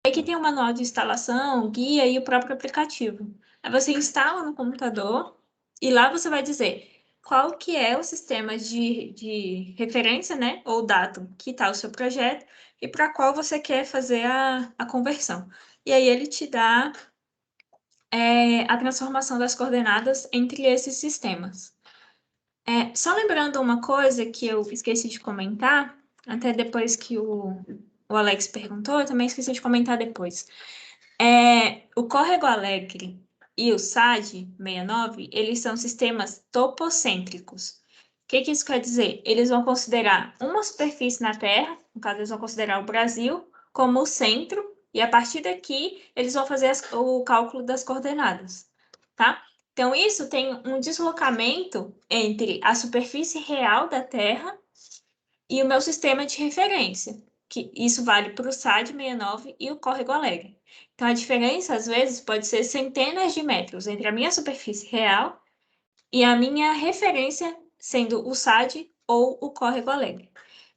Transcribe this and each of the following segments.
Aqui tem o manual de instalação, o guia e o próprio aplicativo. Aí você instala no computador e lá você vai dizer qual que é o sistema de referência, né, ou dado que está o seu projeto e para qual você quer fazer a conversão. E aí ele te dá a transformação das coordenadas entre esses sistemas. Só lembrando uma coisa que eu esqueci de comentar, até depois que o Alex perguntou, eu também esqueci de comentar depois. O Córrego Alegre e o SAD 69, eles são sistemas topocêntricos. O que isso quer dizer? Eles vão considerar uma superfície na Terra, no caso, eles vão considerar o Brasil como o centro, e a partir daqui eles vão fazer o cálculo das coordenadas, tá? Então, isso tem um deslocamento entre a superfície real da Terra e o meu sistema de referência, que isso vale para o SAD 69 e o Córrego Alegre. Então, a diferença, às vezes, pode ser centenas de metros entre a minha superfície real e a minha referência, sendo o SAD ou o Córrego Alegre.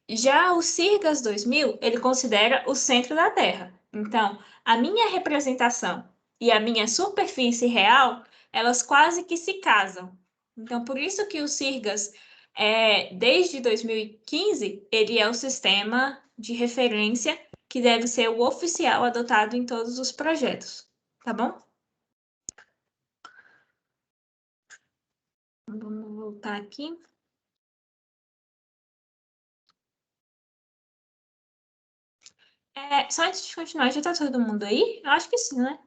Já o CIRGAS 2000, ele considera o centro da Terra. Então, a minha representação e a minha superfície real, elas quase que se casam. Então, por isso que o CIRGAS, desde 2015, ele é o sistema de referência que deve ser o oficial adotado em todos os projetos. Tá bom? Vamos voltar aqui. Só antes de continuar, já tá todo mundo aí? Eu acho que sim, né?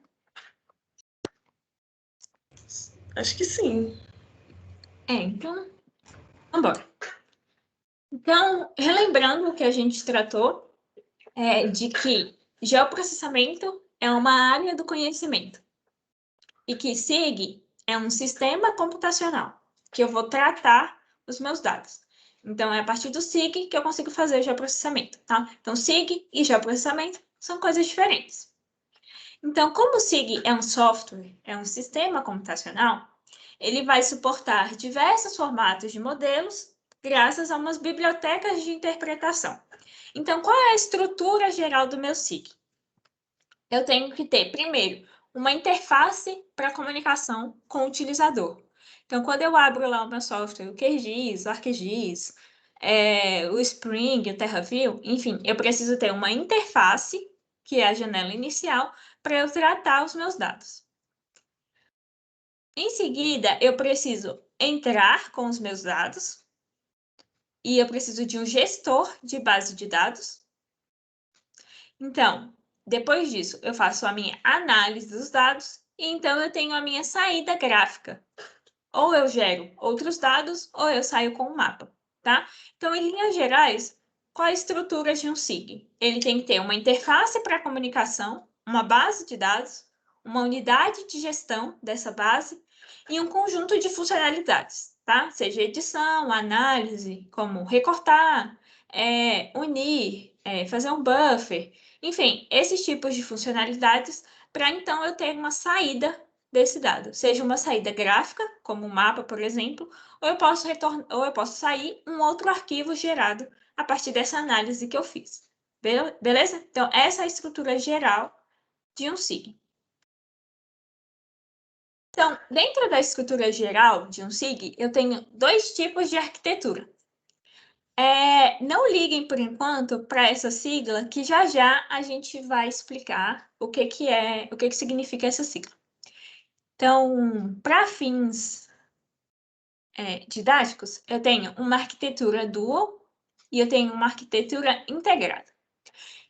Acho que sim. Então, vambora. Então, relembrando o que a gente tratou, de que geoprocessamento é uma área do conhecimento e que SIG é um sistema computacional que eu vou tratar os meus dados. Então, é a partir do SIG que eu consigo fazer geoprocessamento, tá? Então, SIG e geoprocessamento são coisas diferentes. Então, como o SIG é um software, é um sistema computacional, ele vai suportar diversos formatos de modelos graças a umas bibliotecas de interpretação. Então, qual é a estrutura geral do meu SIG? Eu tenho que ter, primeiro, uma interface para comunicação com o utilizador. Então, quando eu abro lá o meu software, o QGIS, o ArcGIS, o Spring, o TerraView, enfim, eu preciso ter uma interface, que é a janela inicial, para eu tratar os meus dados. Em seguida, eu preciso entrar com os meus dados e eu preciso de um gestor de base de dados. Então, depois disso, eu faço a minha análise dos dados e então eu tenho a minha saída gráfica. Ou eu gero outros dados ou eu saio com um mapa, tá? Então, em linhas gerais, qual a estrutura de um SIG? Ele tem que ter uma interface para comunicação, uma base de dados, uma unidade de gestão dessa base e um conjunto de funcionalidades, tá? Seja edição, análise, como recortar, unir, fazer um buffer, enfim, esses tipos de funcionalidades para então eu ter uma saída desse dado, seja uma saída gráfica, como um mapa, por exemplo, ou eu posso sair um outro arquivo gerado a partir dessa análise que eu fiz. Beleza? Então, essa é a estrutura geral de um SIG. Então, dentro da estrutura geral de um SIG, eu tenho dois tipos de arquitetura. Não liguem, por enquanto, para essa sigla, que já já a gente vai explicar o que significa essa sigla. Então, para fins didáticos, eu tenho uma arquitetura dual e eu tenho uma arquitetura integrada.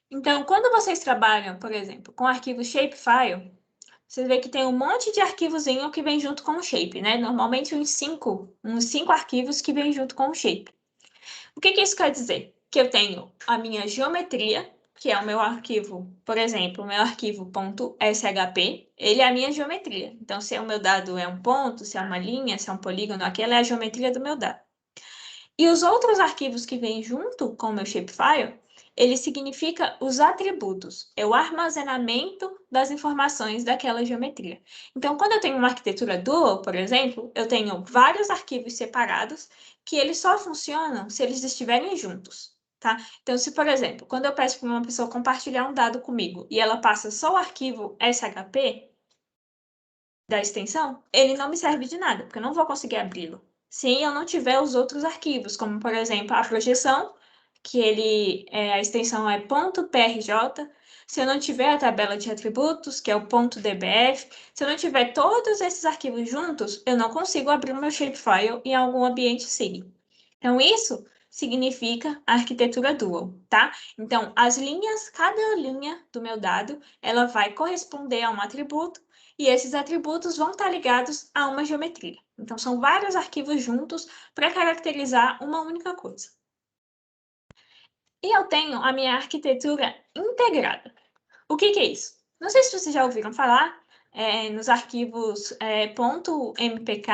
Então, quando vocês trabalham, por exemplo, com arquivo shapefile, você vê que tem um monte de arquivozinho que vem junto com o shape, né? Normalmente uns cinco arquivos que vêm junto com o shape. O que isso quer dizer? Que eu tenho a minha geometria, que é o meu arquivo, por exemplo, o meu arquivo .shp, ele é a minha geometria. Então, se o meu dado é um ponto, se é uma linha, se é um polígono, aquela é a geometria do meu dado. E os outros arquivos que vêm junto com o meu shapefile, ele significa os atributos, é o armazenamento das informações daquela geometria. Então, quando eu tenho uma arquitetura dual, por exemplo, eu tenho vários arquivos separados que eles só funcionam se eles estiverem juntos. tá? Então, se, por exemplo, quando eu peço para uma pessoa compartilhar um dado comigo e ela passa só o arquivo SHP da extensão, ele não me serve de nada, porque eu não vou conseguir abri-lo se eu não tiver os outros arquivos, como, por exemplo, a projeção, que a extensão é .prj, se eu não tiver a tabela de atributos, que é o .dbf, se eu não tiver todos esses arquivos juntos, eu não consigo abrir o meu shapefile em algum ambiente SIG. Então, isso significa arquitetura dual, tá? Então, cada linha do meu dado, ela vai corresponder a um atributo e esses atributos vão estar ligados a uma geometria. Então, são vários arquivos juntos para caracterizar uma única coisa. E eu tenho a minha arquitetura integrada. O que é isso? Não sei se vocês já ouviram falar nos arquivos .mpk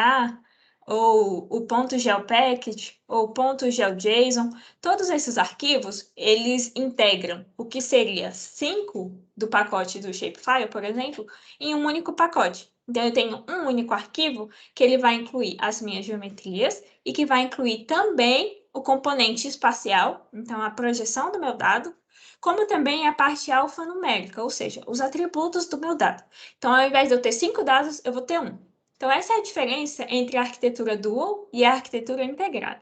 ou o .geopackage ou .geoJSON. Todos esses arquivos, eles integram o que seria 5 do pacote do Shapefile, por exemplo, em um único pacote. Então, eu tenho um único arquivo que ele vai incluir as minhas geometrias e que vai incluir também o componente espacial, então a projeção do meu dado, como também a parte alfanumérica, ou seja, os atributos do meu dado. Então, ao invés de eu ter 5 dados, eu vou ter um. Então, essa é a diferença entre a arquitetura dual e a arquitetura integrada.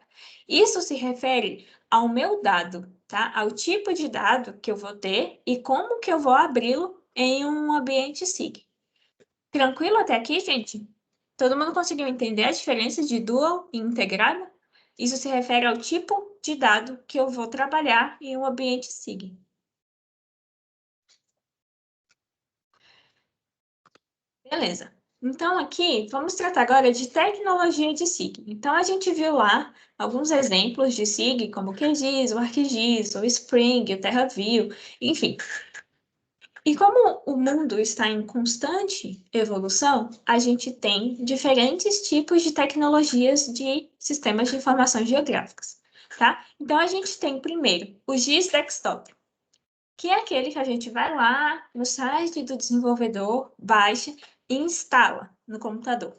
Isso se refere ao meu dado, tá? Ao tipo de dado que eu vou ter e como que eu vou abri-lo em um ambiente SIG. Tranquilo até aqui, gente? Todo mundo conseguiu entender a diferença de dual e integrada? Isso se refere ao tipo de dado que eu vou trabalhar em um ambiente SIG. Beleza. Então, aqui, vamos tratar agora de tecnologia de SIG. Então, a gente viu lá alguns exemplos de SIG, como o QGIS, o ArcGIS, o Spring, o TerraView, enfim. E como o mundo está em constante evolução, a gente tem diferentes tipos de tecnologias de sistemas de informações geográficas, tá? Então, a gente tem primeiro o GIS Desktop, que é aquele que a gente vai lá no site do desenvolvedor, baixa e instala no computador,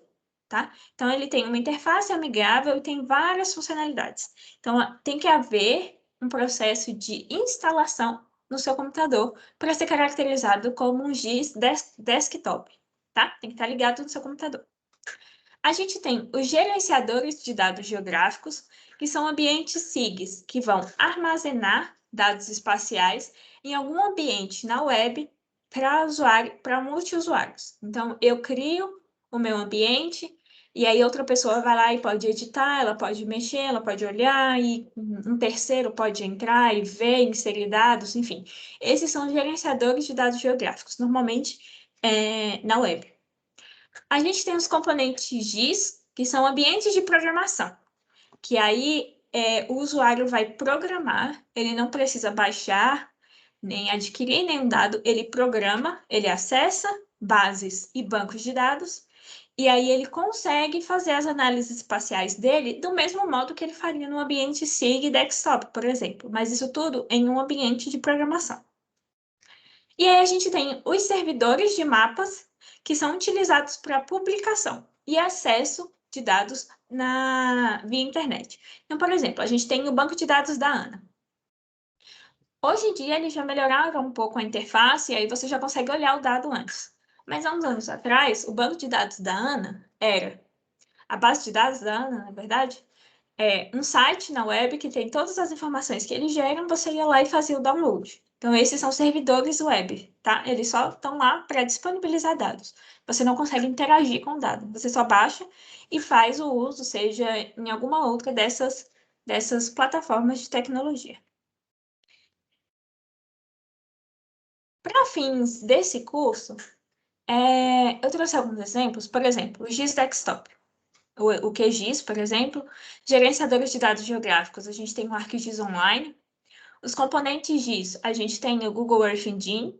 tá? Então, ele tem uma interface amigável e tem várias funcionalidades. Então, tem que haver um processo de instalação no seu computador para ser caracterizado como um GIS desktop, tá? Tem que estar ligado no seu computador. A gente tem os gerenciadores de dados geográficos, que são ambientes SIGs, que vão armazenar dados espaciais em algum ambiente na web para multiusuários. Então, eu crio o meu ambiente e aí outra pessoa vai lá e pode editar, ela pode mexer, ela pode olhar e um terceiro pode entrar e ver, inserir dados, enfim. Esses são os gerenciadores de dados geográficos, normalmente na web. A gente tem os componentes GIS, que são ambientes de programação, que aí o usuário vai programar, ele não precisa baixar, nem adquirir nenhum dado, ele programa, ele acessa bases e bancos de dados, e aí ele consegue fazer as análises espaciais dele do mesmo modo que ele faria no ambiente SIG desktop, por exemplo, mas isso tudo em um ambiente de programação. E aí a gente tem os servidores de mapas, que são utilizados para publicação e acesso de dados via internet. Então, por exemplo, a gente tem o banco de dados da ANA. Hoje em dia, eles já melhoraram um pouco a interface, e aí você já consegue olhar o dado antes. Mas há uns anos atrás, o banco de dados da ANA era a base de dados da ANA, na verdade, um site na web que tem todas as informações que eles geram, você ia lá e fazia o download. Então, esses são servidores web, tá? Eles só estão lá para disponibilizar dados. Você não consegue interagir com o dado. Você só baixa e faz o uso, seja em alguma outra dessas plataformas de tecnologia. Para fins desse curso, eu trouxe alguns exemplos. Por exemplo, o GIS Desktop. O QGIS, por exemplo, gerenciadores de dados geográficos. A gente tem o ArcGIS Online. Os componentes GIS, a gente tem o Google Earth Engine.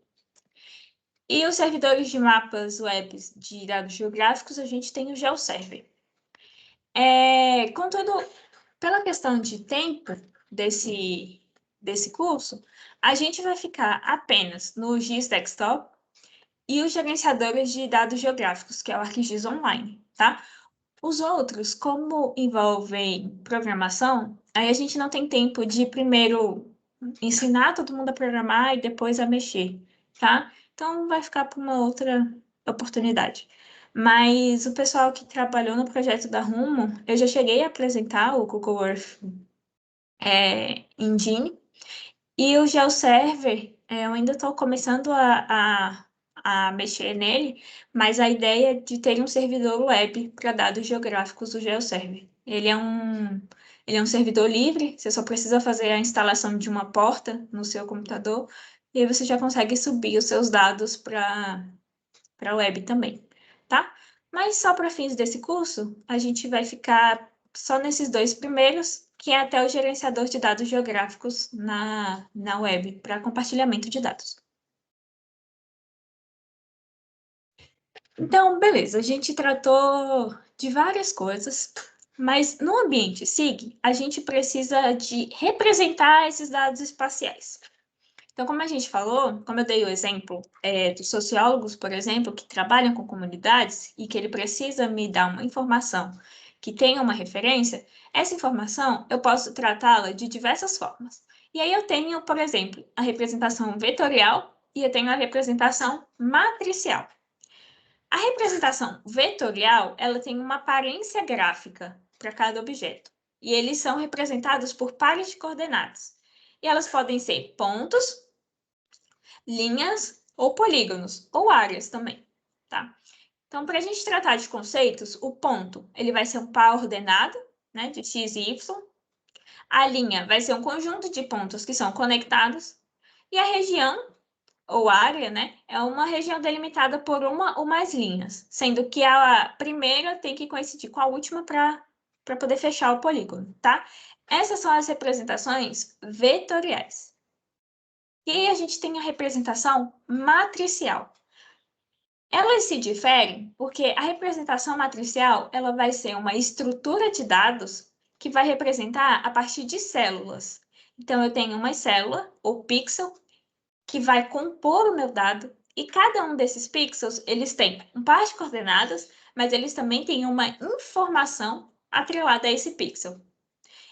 E os servidores de mapas web de dados geográficos, a gente tem o GeoServer. Contudo, pela questão de tempo desse curso, a gente vai ficar apenas no GIS Desktop e os gerenciadores de dados geográficos, que é o ArcGIS Online, tá? Os outros, como envolvem programação, aí a gente não tem tempo de primeiro ensinar todo mundo a programar e depois a mexer, tá? Então, vai ficar para uma outra oportunidade. Mas o pessoal que trabalhou no projeto da Rumo, eu já cheguei a apresentar o Google Earth Engine, e o GeoServer, eu ainda estou começando a mexer nele, mas a ideia é de ter um servidor web para dados geográficos do GeoServer. Ele é um servidor livre, você só precisa fazer a instalação de uma porta no seu computador, e aí você já consegue subir os seus dados para a web também, tá? Mas só para fins desse curso, a gente vai ficar só nesses dois primeiros, que é até o gerenciador de dados geográficos na web, para compartilhamento de dados. Então, beleza, a gente tratou de várias coisas, mas no ambiente SIG, a gente precisa de representar esses dados espaciais. Então, como a gente falou, como eu dei o exemplo dos sociólogos, por exemplo, que trabalham com comunidades e que ele precisa me dar uma informação que tenha uma referência, essa informação eu posso tratá-la de diversas formas. E aí eu tenho, por exemplo, a representação vetorial e eu tenho a representação matricial. A representação vetorial, ela tem uma aparência gráfica para cada objeto, e eles são representados por pares de coordenadas. E elas podem ser pontos, linhas ou polígonos, ou áreas também, tá? Então, para a gente tratar de conceitos, o ponto, ele vai ser um par ordenado, né, de x e y. A linha vai ser um conjunto de pontos que são conectados. E a região, ou área, né, é uma região delimitada por uma ou mais linhas, sendo que a primeira tem que coincidir com a última para poder fechar o polígono, tá? Essas são as representações vetoriais. E aí a gente tem a representação matricial. Elas se diferem porque a representação matricial ela vai ser uma estrutura de dados que vai representar a partir de células. Então, eu tenho uma célula, ou pixel, que vai compor o meu dado, e cada um desses pixels, eles têm um par de coordenadas, mas eles também têm uma informação atrelada a esse pixel.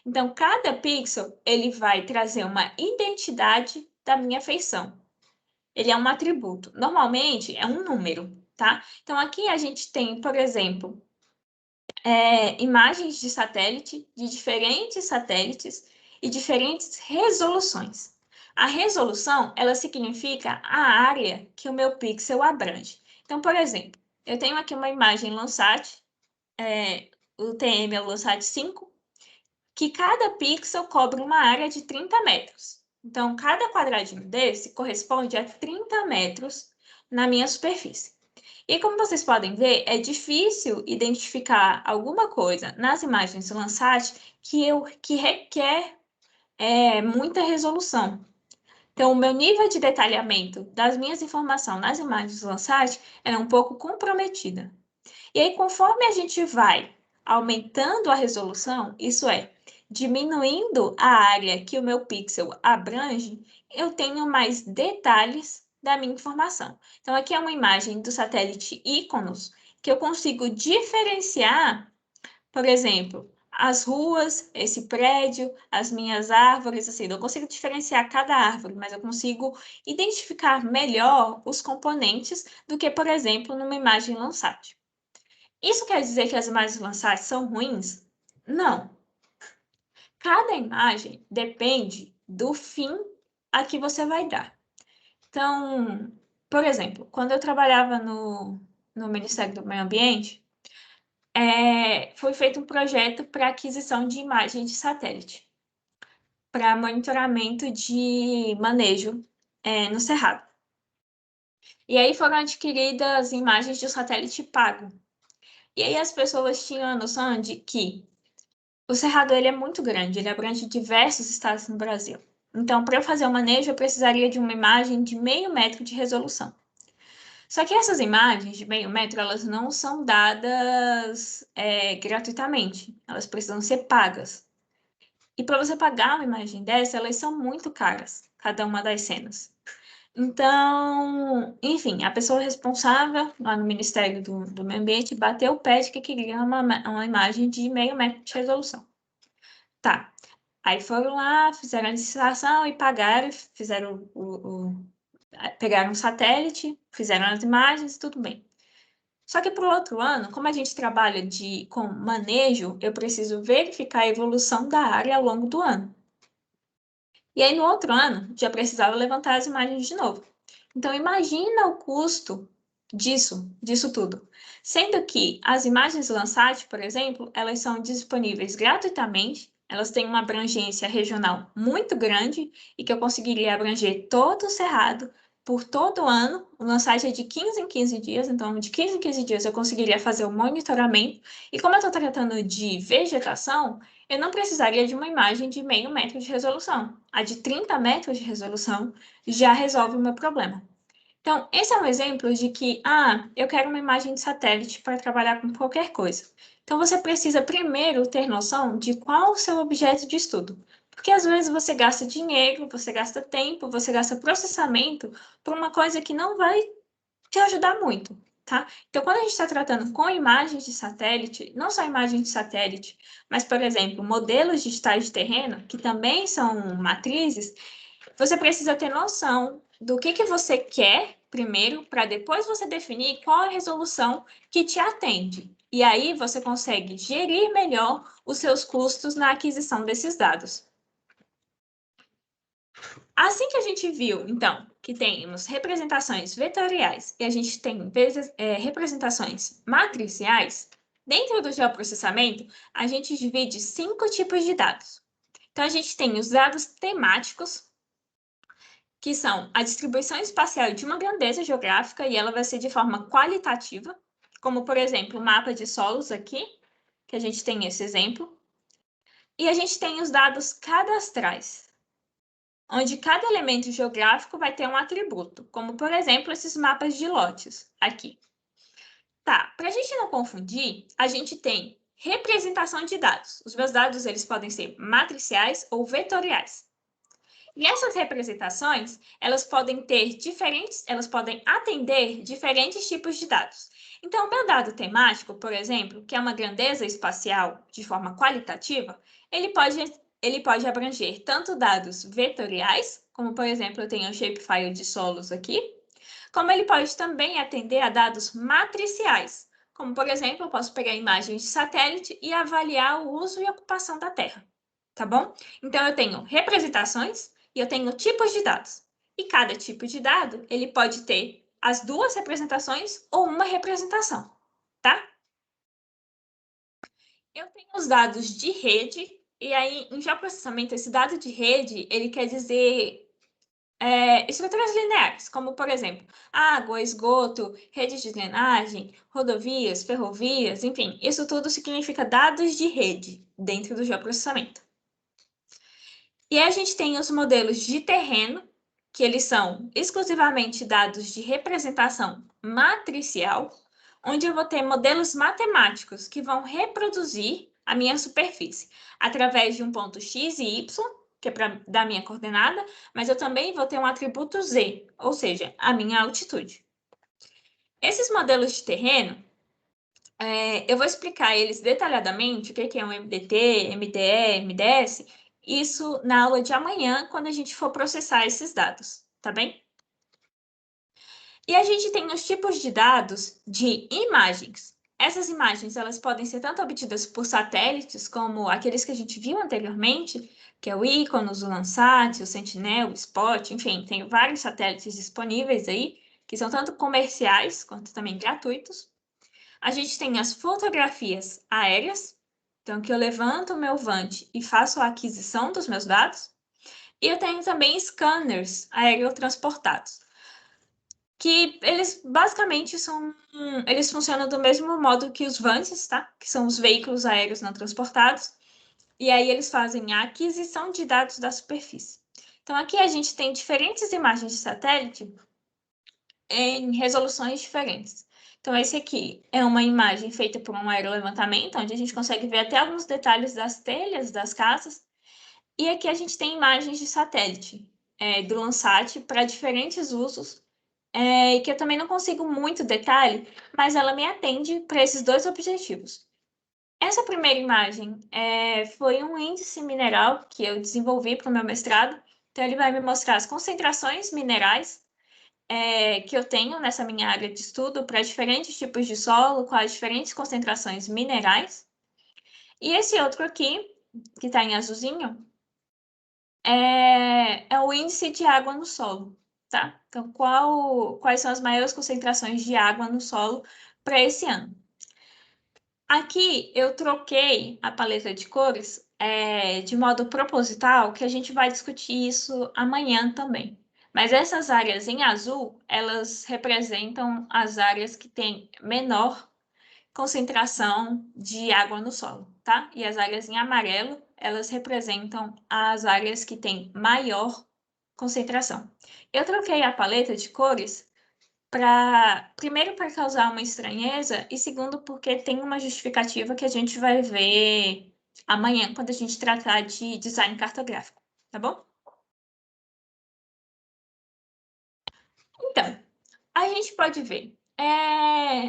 Então, cada pixel, ele vai trazer uma identidade da minha feição. Ele é um atributo. Normalmente, é um número, tá? Então, aqui a gente tem, por exemplo, imagens de satélite, de diferentes satélites e diferentes resoluções. A resolução, ela significa a área que o meu pixel abrange. Então, por exemplo, eu tenho aqui uma imagem Landsat, o TM é o Landsat 5, que cada pixel cobre uma área de 30 metros. Então, cada quadradinho desse corresponde a 30 metros na minha superfície. E como vocês podem ver, é difícil identificar alguma coisa nas imagens do Landsat que requer muita resolução. Então, o meu nível de detalhamento das minhas informações nas imagens do Landsat é um pouco comprometida. E aí, conforme a gente vai aumentando a resolução, isso é, diminuindo a área que o meu pixel abrange, eu tenho mais detalhes da minha informação. Então, aqui é uma imagem do satélite Iconos, que eu consigo diferenciar, por exemplo, as ruas, esse prédio, as minhas árvores, assim, eu não consigo diferenciar cada árvore, mas eu consigo identificar melhor os componentes do que, por exemplo, numa imagem Landsat. Isso quer dizer que as imagens lançadas são ruins? Não. Cada imagem depende do fim a que você vai dar. Então, por exemplo, quando eu trabalhava no Ministério do Meio Ambiente, foi feito um projeto para aquisição de imagens de satélite, para monitoramento de manejo no Cerrado. E aí foram adquiridas imagens de satélite pago. E aí as pessoas tinham a noção de que o Cerrado ele é muito grande, ele abrange diversos estados no Brasil. Então, para eu fazer o manejo, eu precisaria de uma imagem de meio metro de resolução. Só que essas imagens de meio metro, elas não são dadas gratuitamente, elas precisam ser pagas. E para você pagar uma imagem dessa, elas são muito caras, cada uma das cenas. Então, enfim, a pessoa responsável lá no Ministério do Meio Ambiente bateu o pé de que queria uma imagem de meio metro de resolução. Tá. Aí foram lá, fizeram a licitação e pagaram, pegaram um satélite, fizeram as imagens, tudo bem. Só que para o outro ano, como a gente trabalha com manejo, eu preciso verificar a evolução da área ao longo do ano. E aí, no outro ano, já precisava levantar as imagens de novo. Então, imagina o custo disso tudo. Sendo que as imagens Landsat, por exemplo, elas são disponíveis gratuitamente, elas têm uma abrangência regional muito grande e que eu conseguiria abranger todo o Cerrado por todo o ano. O Landsat é de 15 em 15 dias, então de 15 em 15 dias eu conseguiria fazer o monitoramento. E como eu estou tratando de vegetação, eu não precisaria de uma imagem de meio metro de resolução. A de 30 metros de resolução já resolve o meu problema. Então, esse é um exemplo de que, eu quero uma imagem de satélite para trabalhar com qualquer coisa. Então, você precisa primeiro ter noção de qual o seu objeto de estudo. Porque às vezes você gasta dinheiro, você gasta tempo, você gasta processamento por uma coisa que não vai te ajudar muito, tá? Então, quando a gente está tratando com imagens de satélite, não só imagens de satélite, mas, por exemplo, modelos digitais de terreno, que também são matrizes, você precisa ter noção do que você quer primeiro, para depois você definir qual é a resolução que te atende. E aí você consegue gerir melhor os seus custos na aquisição desses dados. Assim que a gente viu, então, que temos representações vetoriais e a gente tem representações matriciais, dentro do geoprocessamento, a gente divide 5 tipos de dados. Então, a gente tem os dados temáticos, que são a distribuição espacial de uma grandeza geográfica e ela vai ser de forma qualitativa, como, por exemplo, o mapa de solos aqui, que a gente tem esse exemplo. E a gente tem os dados cadastrais, onde cada elemento geográfico vai ter um atributo, como, por exemplo, esses mapas de lotes aqui. Tá, para a gente não confundir, a gente tem representação de dados. Os meus dados eles podem ser matriciais ou vetoriais. E essas representações, elas podem atender diferentes tipos de dados. Então, o meu dado temático, por exemplo, que é uma grandeza espacial de forma qualitativa, ele pode abranger tanto dados vetoriais, como por exemplo, eu tenho o shapefile de solos aqui, como ele pode também atender a dados matriciais, como por exemplo, eu posso pegar imagens de satélite e avaliar o uso e ocupação da Terra, tá bom? Então, eu tenho representações e eu tenho tipos de dados. E cada tipo de dado, ele pode ter as duas representações ou uma representação, tá? Eu tenho os dados de rede, e aí, em geoprocessamento, esse dado de rede, ele quer dizer estruturas lineares, como, por exemplo, água, esgoto, redes de drenagem, rodovias, ferrovias, enfim, isso tudo significa dados de rede dentro do geoprocessamento. E aí a gente tem os modelos de terreno, que eles são exclusivamente dados de representação matricial, onde eu vou ter modelos matemáticos que vão reproduzir a minha superfície através de um ponto x e y, que é para dar minha coordenada, mas eu também vou ter um atributo z, ou seja, a minha altitude. Esses modelos de terreno, eu vou explicar eles detalhadamente, o que é um MDT, MDE, MDS, isso na aula de amanhã, quando a gente for processar esses dados, tá bem? E a gente tem os tipos de dados de imagens. Essas imagens, elas podem ser tanto obtidas por satélites, como aqueles que a gente viu anteriormente, que é o Iconos, o Landsat, o Sentinel, o Spot, enfim, tem vários satélites disponíveis aí, que são tanto comerciais quanto também gratuitos. A gente tem as fotografias aéreas, então que eu levanto o meu Vant e faço a aquisição dos meus dados. E eu tenho também scanners aerotransportados, que eles basicamente eles funcionam do mesmo modo que os Vants, tá? Que são os veículos aéreos não transportados. E aí eles fazem a aquisição de dados da superfície. Então aqui a gente tem diferentes imagens de satélite em resoluções diferentes. Então, esse aqui é uma imagem feita por um aerolevantamento, onde a gente consegue ver até alguns detalhes das telhas das casas. E aqui a gente tem imagens de satélite, do Landsat, para diferentes usos, e que eu também não consigo muito detalhe, mas ela me atende para esses dois objetivos. Essa primeira imagem foi um índice mineral que eu desenvolvi para o meu mestrado. Então, ele vai me mostrar as concentrações minerais que eu tenho nessa minha área de estudo para diferentes tipos de solo, com as diferentes concentrações minerais. E esse outro aqui, que está em azulzinho, é o índice de água no solo, tá? Então, quais são as maiores concentrações de água no solo para esse ano? Aqui eu troquei a paleta de cores de modo proposital, que a gente vai discutir isso amanhã também. Mas essas áreas em azul, elas representam as áreas que têm menor concentração de água no solo, tá? E as áreas em amarelo, elas representam as áreas que têm maior concentração. Eu troquei a paleta de cores primeiro para causar uma estranheza e segundo porque tem uma justificativa que a gente vai ver amanhã quando a gente tratar de design cartográfico, tá bom? Então, a gente pode ver.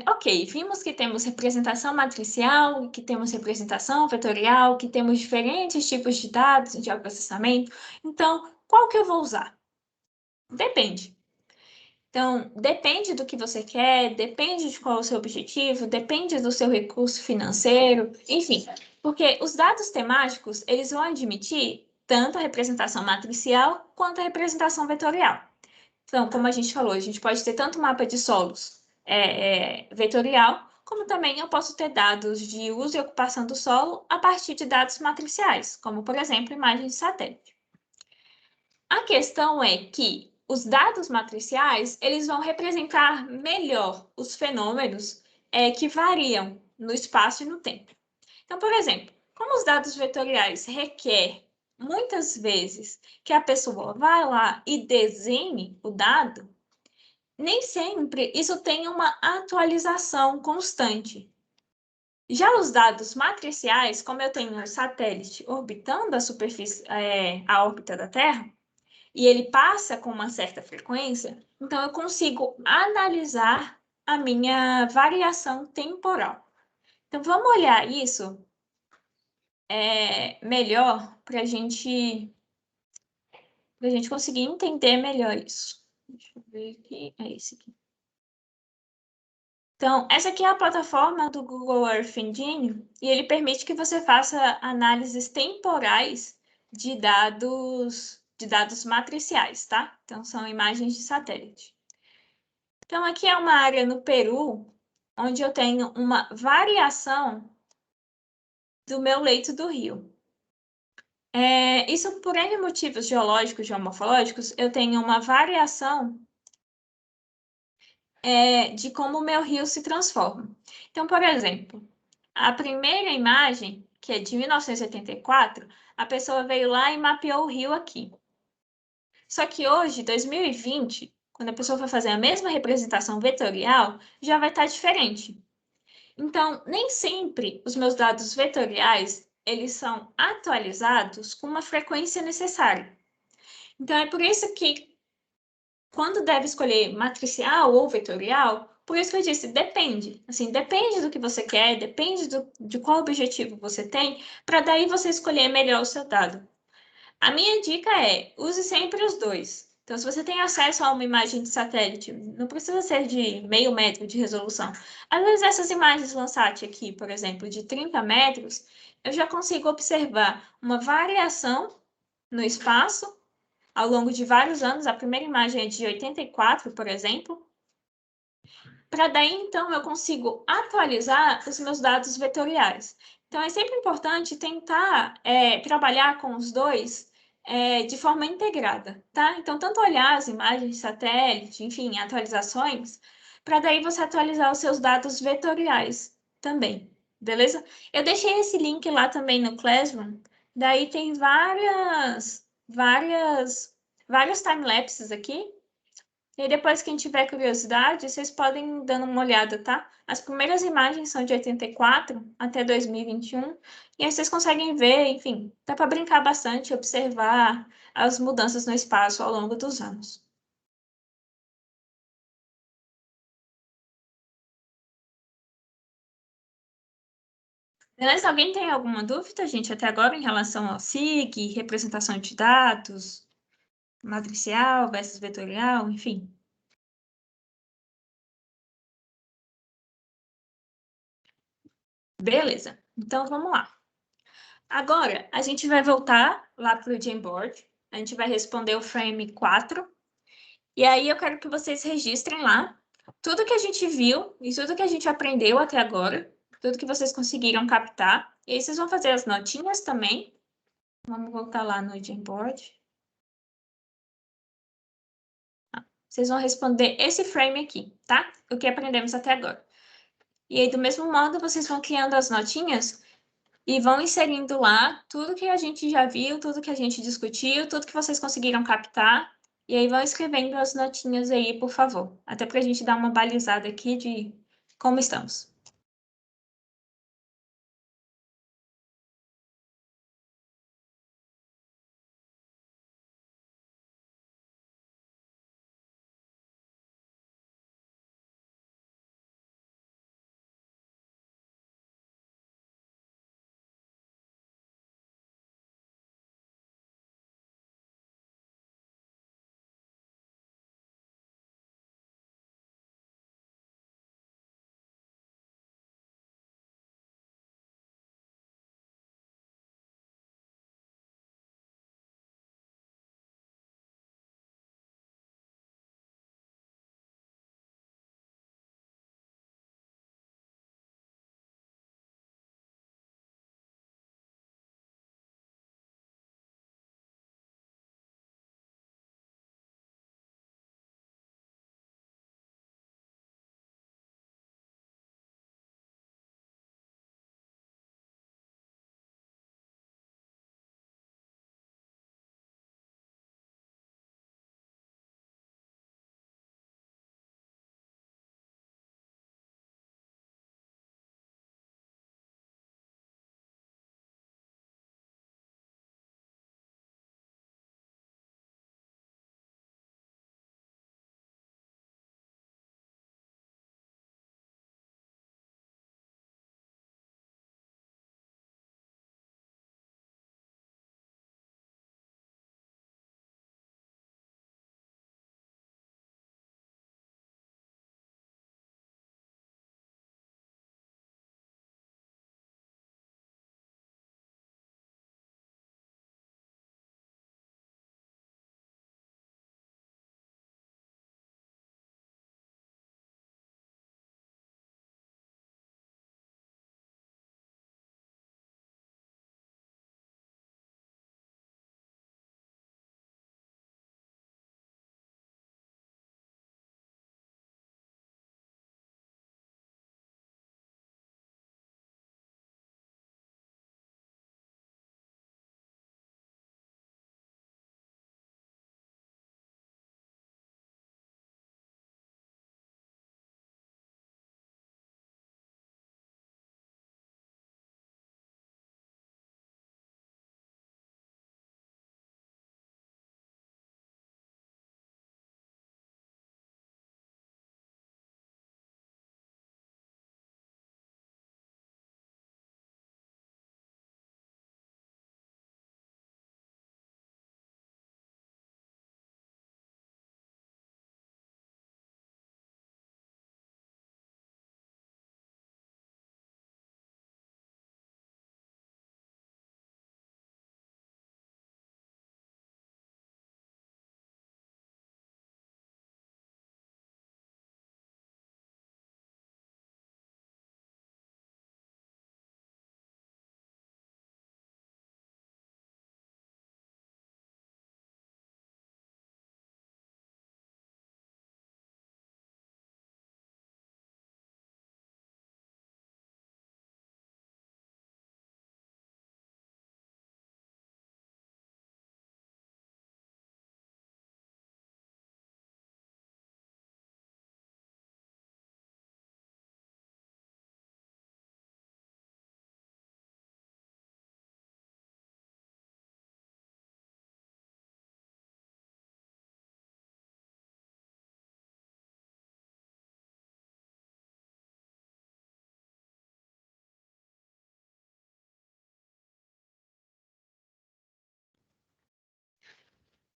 Ok, vimos que temos representação matricial, que temos representação vetorial, que temos diferentes tipos de dados de processamento. Então, qual que eu vou usar? Depende. Então, depende do que você quer, depende de qual é o seu objetivo, depende do seu recurso financeiro, enfim. Porque os dados temáticos, eles vão admitir tanto a representação matricial quanto a representação vetorial. Então, como a gente falou, a gente pode ter tanto mapa de solos vetorial, como também eu posso ter dados de uso e ocupação do solo a partir de dados matriciais, como, por exemplo, imagens de satélite. A questão é que os dados matriciais, eles vão representar melhor os fenômenos que variam no espaço e no tempo. Então, por exemplo, como os dados vetoriais requer muitas vezes que a pessoa vá lá e desenhe o dado, nem sempre isso tem uma atualização constante. Já os dados matriciais, como eu tenho um satélite orbitando a superfície, a órbita da Terra, e ele passa com uma certa frequência, então eu consigo analisar a minha variação temporal. Então vamos olhar isso melhor para a gente conseguir entender melhor isso. Deixa eu ver aqui, é esse aqui. Então, essa aqui é a plataforma do Google Earth Engine e ele permite que você faça análises temporais de dados matriciais, tá? Então, são imagens de satélite. Então, aqui é uma área no Peru, onde eu tenho uma variação do meu leito do rio. Isso por N motivos geológicos, geomorfológicos, eu tenho uma variação de como o meu rio se transforma. Então, por exemplo, a primeira imagem, que é de 1984, a pessoa veio lá e mapeou o rio aqui. Só que hoje, 2020, quando a pessoa for fazer a mesma representação vetorial, já vai estar diferente. Então, nem sempre os meus dados vetoriais, eles são atualizados com uma frequência necessária. Então, é por isso que quando deve escolher matricial ou vetorial, por isso que eu disse, depende. Assim, depende do que você quer, depende de qual objetivo você tem, para daí você escolher melhor o seu dado. A minha dica é, use sempre os dois. Então, se você tem acesso a uma imagem de satélite, não precisa ser de meio metro de resolução. Às vezes, essas imagens Landsat aqui, por exemplo, de 30 metros, eu já consigo observar uma variação no espaço ao longo de vários anos. A primeira imagem é de 84, por exemplo. Para daí, então, eu consigo atualizar os meus dados vetoriais. Então, é sempre importante tentar trabalhar com os dois de forma integrada, tá? Então, tanto olhar as imagens de satélite, enfim, atualizações, para daí você atualizar os seus dados vetoriais também, beleza? Eu deixei esse link lá também no Classroom, daí tem vários time-lapses aqui, e aí, depois, quem tiver curiosidade, vocês podem ir dando uma olhada, tá? As primeiras imagens são de 84 até 2021, e aí vocês conseguem ver, enfim, dá para brincar bastante, observar as mudanças no espaço ao longo dos anos. Beleza? Alguém tem alguma dúvida, gente, até agora em relação ao SIG, representação de dados, matricial versus vetorial, enfim? Beleza, então vamos lá. Agora, a gente vai voltar lá para o Jamboard, a gente vai responder o frame 4, e aí eu quero que vocês registrem lá tudo que a gente viu e tudo que a gente aprendeu até agora, tudo que vocês conseguiram captar. E aí vocês vão fazer as notinhas também. Vamos voltar lá no Jamboard. Vocês vão responder esse frame aqui, tá? O que aprendemos até agora. E aí, do mesmo modo, vocês vão criando as notinhas e vão inserindo lá tudo que a gente já viu, tudo que a gente discutiu, tudo que vocês conseguiram captar. E aí vão escrevendo as notinhas aí, por favor. Até para a gente dar uma balizada aqui de como estamos.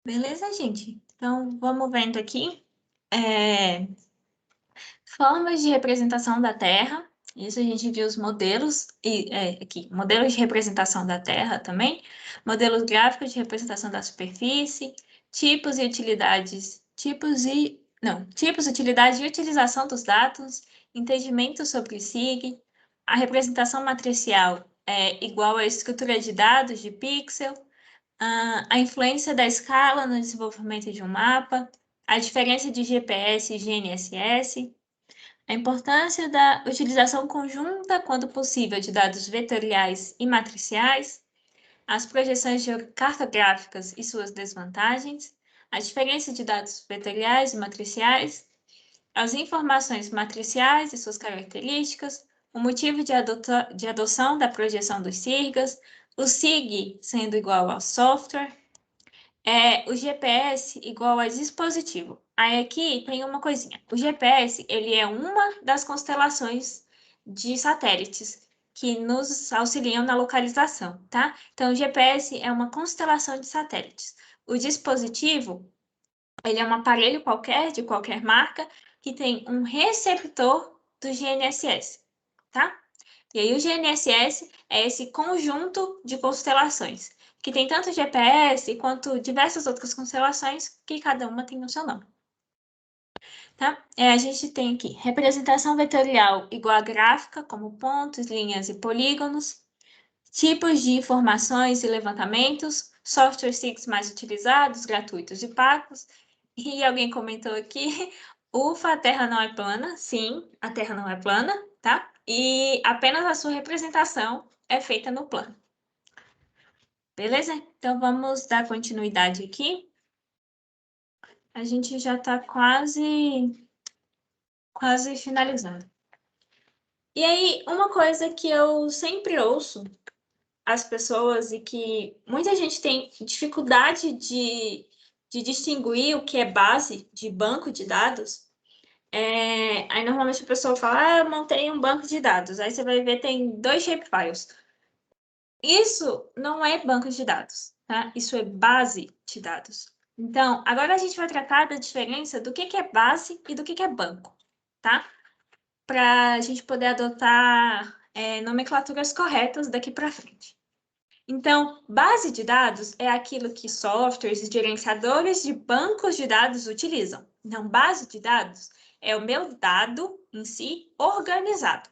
Beleza, gente? Então, vamos vendo aqui. Formas de representação da Terra. Isso a gente viu os modelos, aqui, modelos de representação da Terra também, modelos gráficos de representação da superfície, tipos e utilidades, tipos, utilidade e utilização dos dados, entendimento sobre SIG, a representação matricial é igual à estrutura de dados de pixel, a influência da escala no desenvolvimento de um mapa, a diferença de GPS e GNSS, a importância da utilização conjunta, quando possível, de dados vetoriais e matriciais, as projeções cartográficas e suas desvantagens, a diferença de dados vetoriais e matriciais, as informações matriciais e suas características, o motivo de adoção da projeção dos SIGAs, o SIG sendo igual ao software, o GPS igual a dispositivo. Aí aqui tem uma coisinha. O GPS, ele é uma das constelações de satélites que nos auxiliam na localização, tá? Então, o GPS é uma constelação de satélites. O dispositivo, ele é um aparelho qualquer, de qualquer marca, que tem um receptor do GNSS, tá? E aí o GNSS é esse conjunto de constelações, que tem tanto GPS quanto diversas outras constelações, que cada uma tem o seu nome. Tá? A gente tem aqui representação vetorial igual a gráfica, como pontos, linhas e polígonos, tipos de informações e levantamentos, software SIGs mais utilizados, gratuitos e pagos. E alguém comentou aqui, ufa, a Terra não é plana. Sim, a Terra não é plana, tá? E apenas a sua representação é feita no plano. Beleza? Então, vamos dar continuidade aqui. A gente já está quase finalizando. E aí, uma coisa que eu sempre ouço as pessoas e que muita gente tem dificuldade de distinguir o que é base de banco de dados. Aí normalmente a pessoa fala, eu montei um banco de dados. Aí você vai ver tem 2 shapefiles. Isso não é banco de dados, tá? Isso é base de dados. Então, agora a gente vai tratar da diferença do que é base e do que é banco, tá? Para a gente poder adotar nomenclaturas corretas daqui para frente. Então, base de dados é aquilo que softwares e gerenciadores de bancos de dados utilizam. Então, base de dados é o meu dado em si organizado.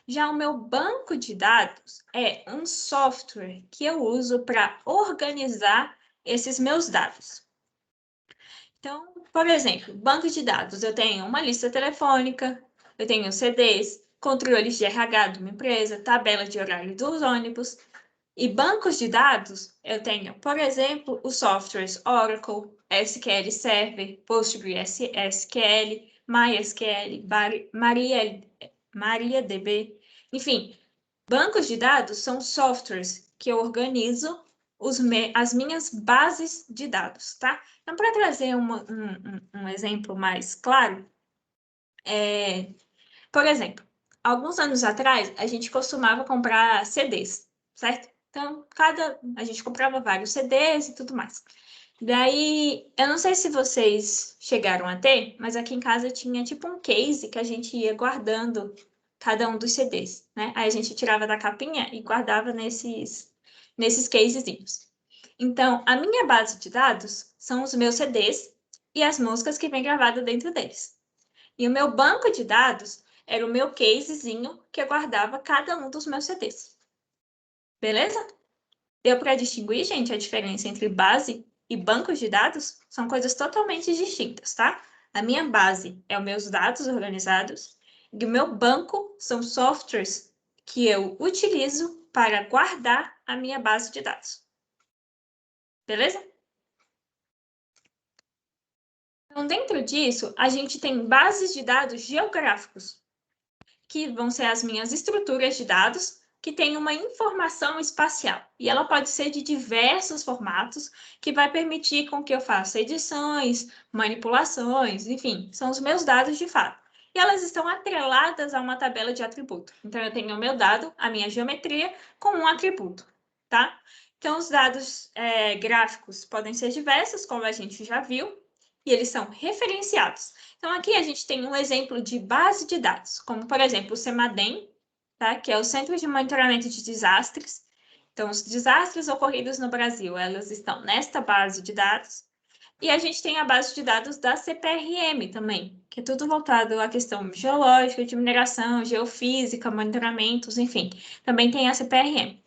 Já o meu banco de dados é um software que eu uso para organizar esses meus dados. Então, por exemplo, banco de dados, eu tenho uma lista telefônica, eu tenho CDs, controles de RH de uma empresa, tabela de horário dos ônibus. E bancos de dados, eu tenho, por exemplo, os softwares Oracle, SQL Server, PostgreSQL, MySQL, MariaDB. Enfim, bancos de dados são softwares que eu organizo as minhas bases de dados, tá? Então, para trazer um exemplo mais claro, por exemplo, alguns anos atrás, a gente costumava comprar CDs, certo? Então, a gente comprava vários CDs e tudo mais. Daí, eu não sei se vocês chegaram a ter, mas aqui em casa tinha tipo um case que a gente ia guardando cada um dos CDs, né? Aí a gente tirava da capinha e guardava nesses casezinhos. Então, a minha base de dados são os meus CDs e as músicas que vem gravada dentro deles. E o meu banco de dados era o meu casezinho que eu guardava cada um dos meus CDs. Beleza? Deu para distinguir, gente, a diferença entre base e bancos de dados? São coisas totalmente distintas, tá? A minha base é os meus dados organizados e o meu banco são softwares que eu utilizo para guardar a minha base de dados. Beleza? Então, dentro disso, a gente tem bases de dados geográficos, que vão ser as minhas estruturas de dados, que tem uma informação espacial. E ela pode ser de diversos formatos, que vai permitir com que eu faça edições, manipulações, enfim, são os meus dados de fato. E elas estão atreladas a uma tabela de atributo. Então, eu tenho o meu dado, a minha geometria, com um atributo, tá? Então, os dados gráficos podem ser diversos, como a gente já viu, e eles são referenciados. Então, aqui a gente tem um exemplo de base de dados, como, por exemplo, o CEMADEM, tá? Que é o Centro de Monitoramento de Desastres. Então, os desastres ocorridos no Brasil, elas estão nesta base de dados. E a gente tem a base de dados da CPRM também, que é tudo voltado à questão geológica, de mineração, geofísica, monitoramentos, enfim. Também tem a CPRM.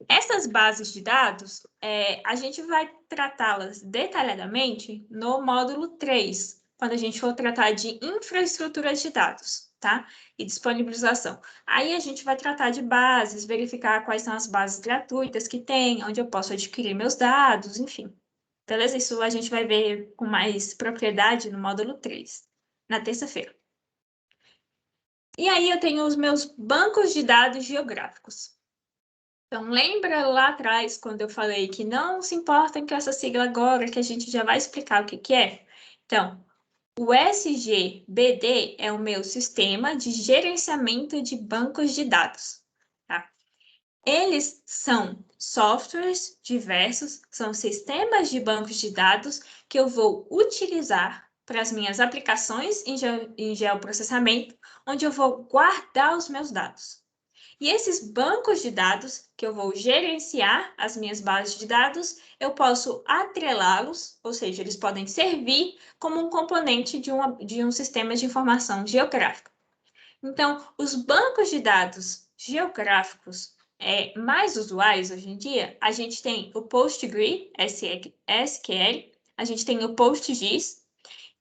Essas bases de dados, a gente vai tratá-las detalhadamente no módulo 3, quando a gente for tratar de infraestruturas de dados, tá? E disponibilização. Aí a gente vai tratar de bases, verificar quais são as bases gratuitas que tem, onde eu posso adquirir meus dados, enfim. Beleza? Isso a gente vai ver com mais propriedade no módulo 3, na terça-feira. E aí eu tenho os meus bancos de dados geográficos. Então, lembra lá atrás, quando eu falei que não se importem com essa sigla agora, que a gente já vai explicar o que que é? Então, o SGBD é o meu sistema de gerenciamento de bancos de dados, tá? Eles são softwares diversos, são sistemas de bancos de dados que eu vou utilizar para as minhas aplicações em geoprocessamento, onde eu vou guardar os meus dados. E esses bancos de dados, que eu vou gerenciar as minhas bases de dados, eu posso atrelá-los, ou seja, eles podem servir como um componente de um sistema de informação geográfica. Então, os bancos de dados geográficos mais usuais hoje em dia, a gente tem o PostgreSQL, a gente tem o PostGIS,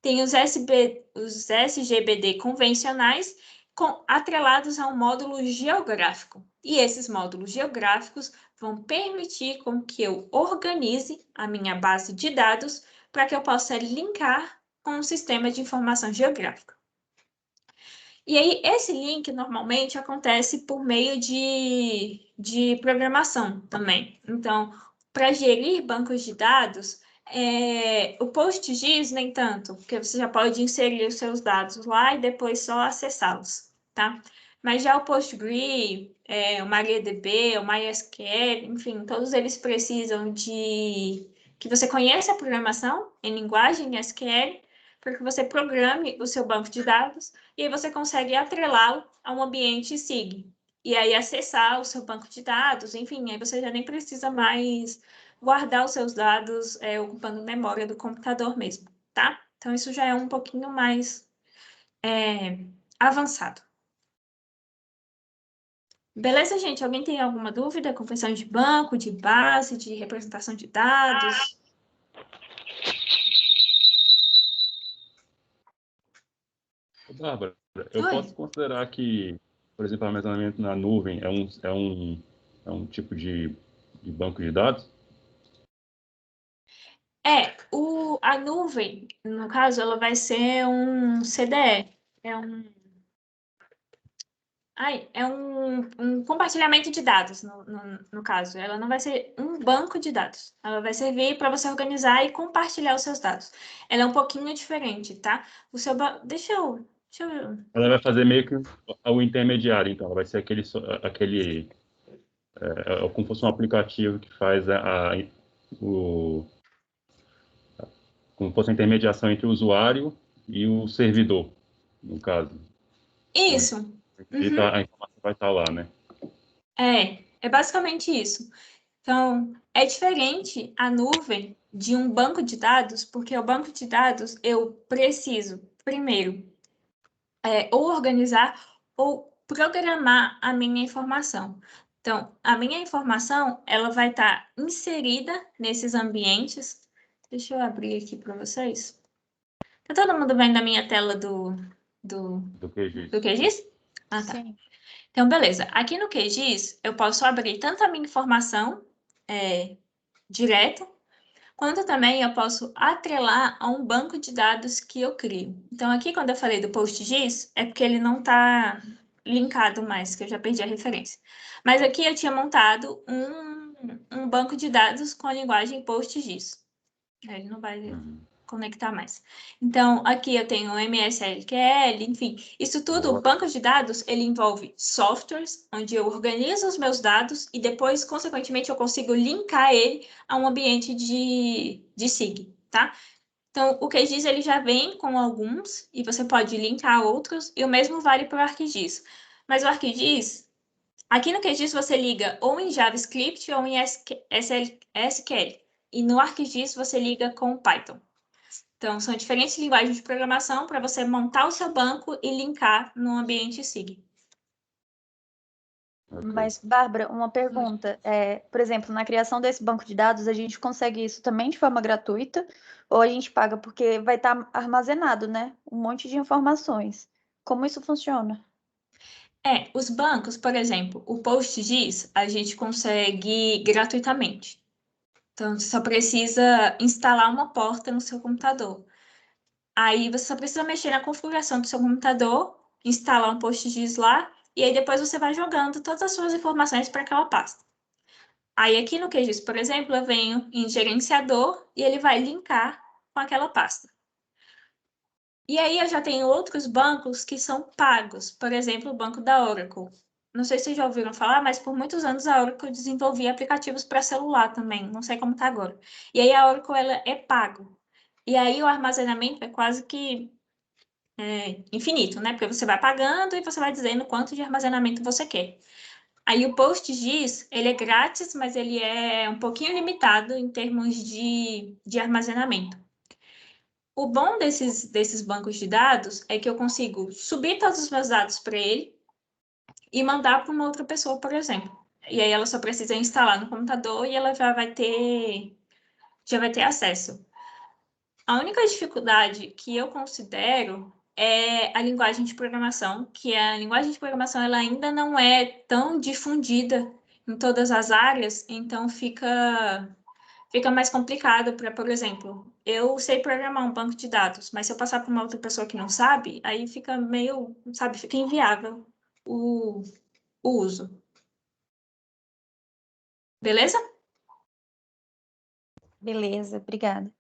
tem os SGBD convencionais atrelados a um módulo geográfico. E esses módulos geográficos vão permitir com que eu organize a minha base de dados para que eu possa linkar com o sistema de informação geográfica. E aí, esse link normalmente acontece por meio de programação também. Então, para gerir bancos de dados, o PostGIS nem tanto, porque você já pode inserir os seus dados lá e depois só acessá-los, tá? Mas já o Postgre, o MariaDB, o MySQL, enfim, todos eles precisam de que você conheça a programação em linguagem SQL para que você programe o seu banco de dados e aí você consegue atrelá-lo a um ambiente SIG. E aí acessar o seu banco de dados, enfim, aí você já nem precisa mais guardar os seus dados ocupando memória do computador mesmo, tá? Então, isso já é um pouquinho mais avançado. Beleza, gente? Alguém tem alguma dúvida com questão de banco, de base, de representação de dados? Bárbara, eu Oi? posso considerar que, por exemplo, armazenamento na nuvem é um tipo de banco de dados? A nuvem, no caso, ela vai ser um CDE. É um compartilhamento de dados, no caso. Ela não vai ser um banco de dados. Ela vai servir para você organizar e compartilhar os seus dados. Ela é um pouquinho diferente, tá? Deixa eu. Ela vai fazer meio que o intermediário, então. Ela vai ser como se fosse um aplicativo que faz como se fosse a intermediação entre o usuário e o servidor, no caso. Isso. E Uhum. a informação vai estar lá, né? É basicamente isso. Então, é diferente a nuvem de um banco de dados, porque o banco de dados eu preciso, primeiro, ou organizar ou programar a minha informação. Então, a minha informação, ela vai estar inserida nesses ambientes. Deixa eu abrir aqui para vocês. Tá todo mundo vendo a minha tela do, Do QGIS. do QGIS? Ah, tá. Sim. Então, beleza. Aqui no QGIS, eu posso abrir tanto a minha informação direto, quanto também eu posso atrelar a um banco de dados que eu crio. Então, aqui, quando eu falei do PostGIS, é porque ele não está linkado mais, que eu já perdi a referência. Mas aqui eu tinha montado um banco de dados com a linguagem PostGIS. Ele não vai conectar mais. Então, aqui eu tenho o MSLQL, enfim, isso tudo, o banco de dados, ele envolve softwares, onde eu organizo os meus dados e depois, consequentemente, eu consigo linkar ele a um ambiente de SIG, tá? Então, o QGIS ele já vem com alguns e você pode linkar outros, e o mesmo vale para o ArcGIS. Mas o ArcGIS, aqui no QGIS você liga ou em JavaScript ou em SQL. E no ArcGIS você liga com Python. Então, são diferentes linguagens de programação para você montar o seu banco e linkar no ambiente SIG. Ok. Mas, Bárbara, uma pergunta. Por exemplo, na criação desse banco de dados, a gente consegue isso também de forma gratuita ou a gente paga porque vai estar armazenado, né? Um monte de informações. Como isso funciona? Os bancos, por exemplo, o PostGIS, a gente consegue gratuitamente. Então, você só precisa instalar uma porta no seu computador. Aí você só precisa mexer na configuração do seu computador, instalar um PostGIS lá, e aí depois você vai jogando todas as suas informações para aquela pasta. Aí aqui no QGIS, por exemplo, eu venho em gerenciador e ele vai linkar com aquela pasta. E aí eu já tenho outros bancos que são pagos, por exemplo, o banco da Oracle. Não sei se vocês já ouviram falar, mas por muitos anos a Oracle desenvolvia aplicativos para celular também, não sei como está agora. E aí a Oracle ela é pago. E aí o armazenamento é quase que infinito, né? Porque você vai pagando e você vai dizendo quanto de armazenamento você quer. Aí o PostGIS, ele é grátis, mas ele é um pouquinho limitado em termos de armazenamento. O bom desses bancos de dados é que eu consigo subir todos os meus dados para ele e mandar para uma outra pessoa, por exemplo. E aí ela só precisa instalar no computador e ela já vai ter acesso. A única dificuldade que eu considero é a linguagem de programação, que a linguagem de programação ela ainda não é tão difundida em todas as áreas, então fica mais complicado para, por exemplo, eu sei programar um banco de dados, mas se eu passar para uma outra pessoa que não sabe, aí fica meio, sabe, fica inviável o uso. Beleza? Beleza, obrigada.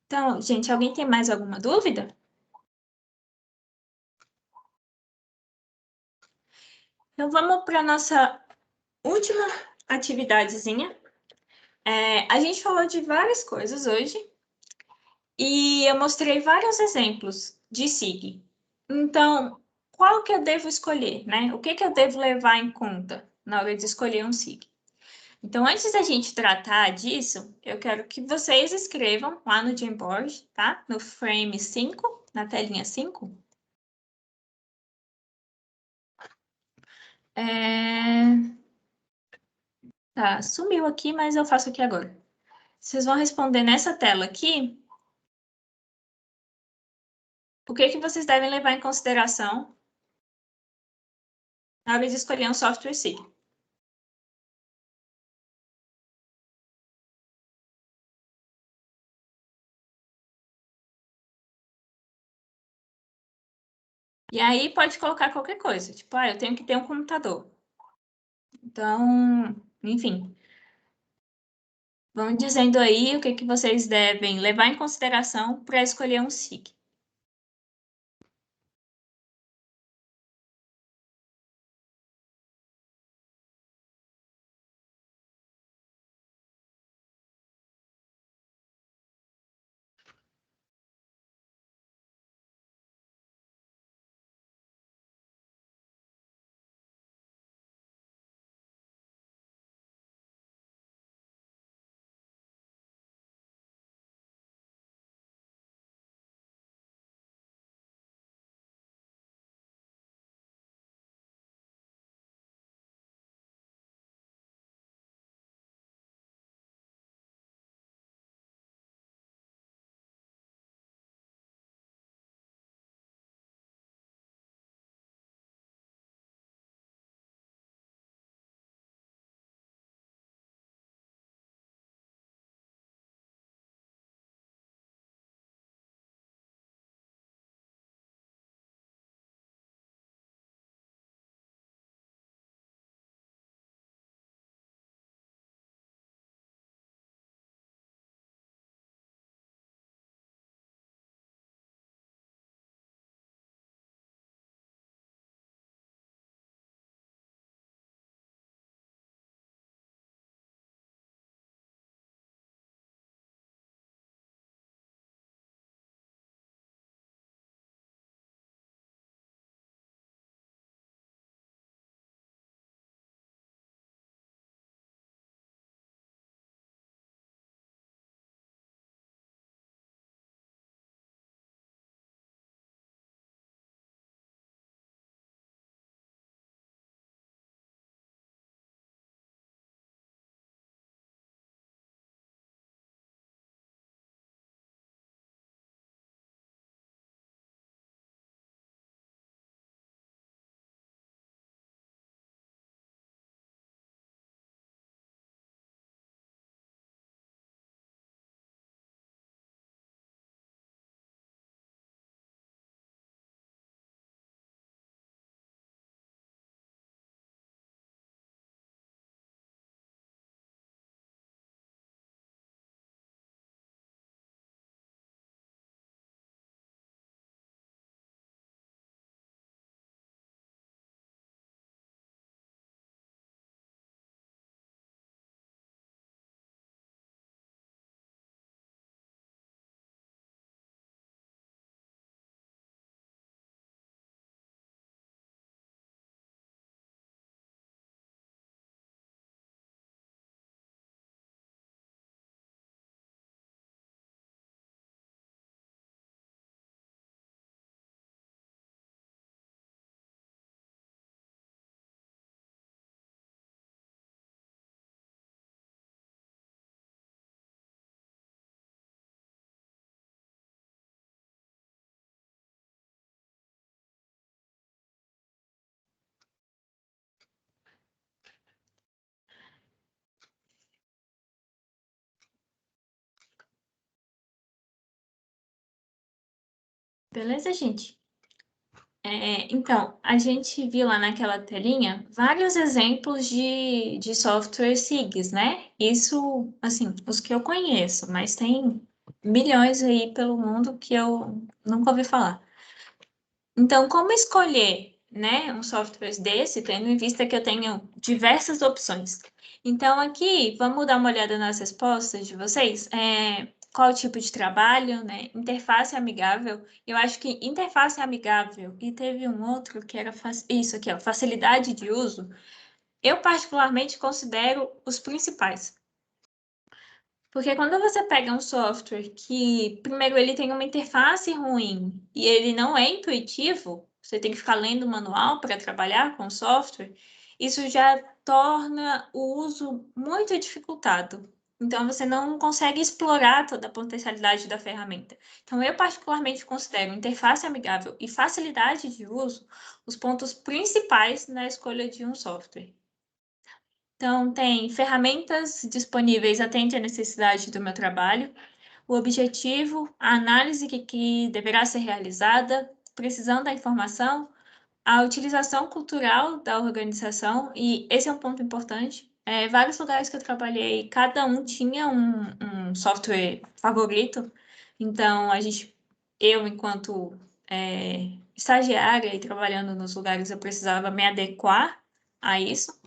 Então, gente, alguém tem mais alguma dúvida? Então, vamos para a nossa última atividadezinha. A gente falou de várias coisas hoje e eu mostrei vários exemplos de SIG. Então, qual que eu devo escolher, né? O que que eu devo levar em conta na hora de escolher um SIG? Então, antes da gente tratar disso, eu quero que vocês escrevam lá no Jamboard, tá? No frame 5, na telinha 5. Tá, sumiu aqui, mas eu faço aqui agora. Vocês vão responder nessa tela aqui o que que vocês devem levar em consideração na hora de escolher um software SIG. E aí pode colocar qualquer coisa, tipo, eu tenho que ter um computador. Então, enfim, vão dizendo aí o que que vocês devem levar em consideração para escolher um SIG. Beleza, gente? Então, a gente viu lá naquela telinha vários exemplos de software SIGs, né? Isso, assim, os que eu conheço, mas tem milhões aí pelo mundo que eu nunca ouvi falar. Então, como escolher, né, um software desse, tendo em vista que eu tenho diversas opções? Então, aqui, vamos dar uma olhada nas respostas de vocês. Qual tipo de trabalho, né? Interface amigável. Eu acho que interface amigável, e teve um outro que era isso aqui, ó, facilidade de uso. Eu, particularmente, considero os principais. Porque quando você pega um software que, primeiro, ele tem uma interface ruim e ele não é intuitivo, você tem que ficar lendo o manual para trabalhar com o software, isso já torna o uso muito dificultado. Então, você não consegue explorar toda a potencialidade da ferramenta. Então, eu particularmente considero interface amigável e facilidade de uso os pontos principais na escolha de um software. Então, tem ferramentas disponíveis atende à necessidade do meu trabalho, o objetivo, a análise que deverá ser realizada, precisão da informação, a utilização cultural da organização, e esse é um ponto importante. Vários lugares que eu trabalhei, cada um tinha um software favorito, então eu, enquanto estagiária e trabalhando nos lugares, eu precisava me adequar a isso.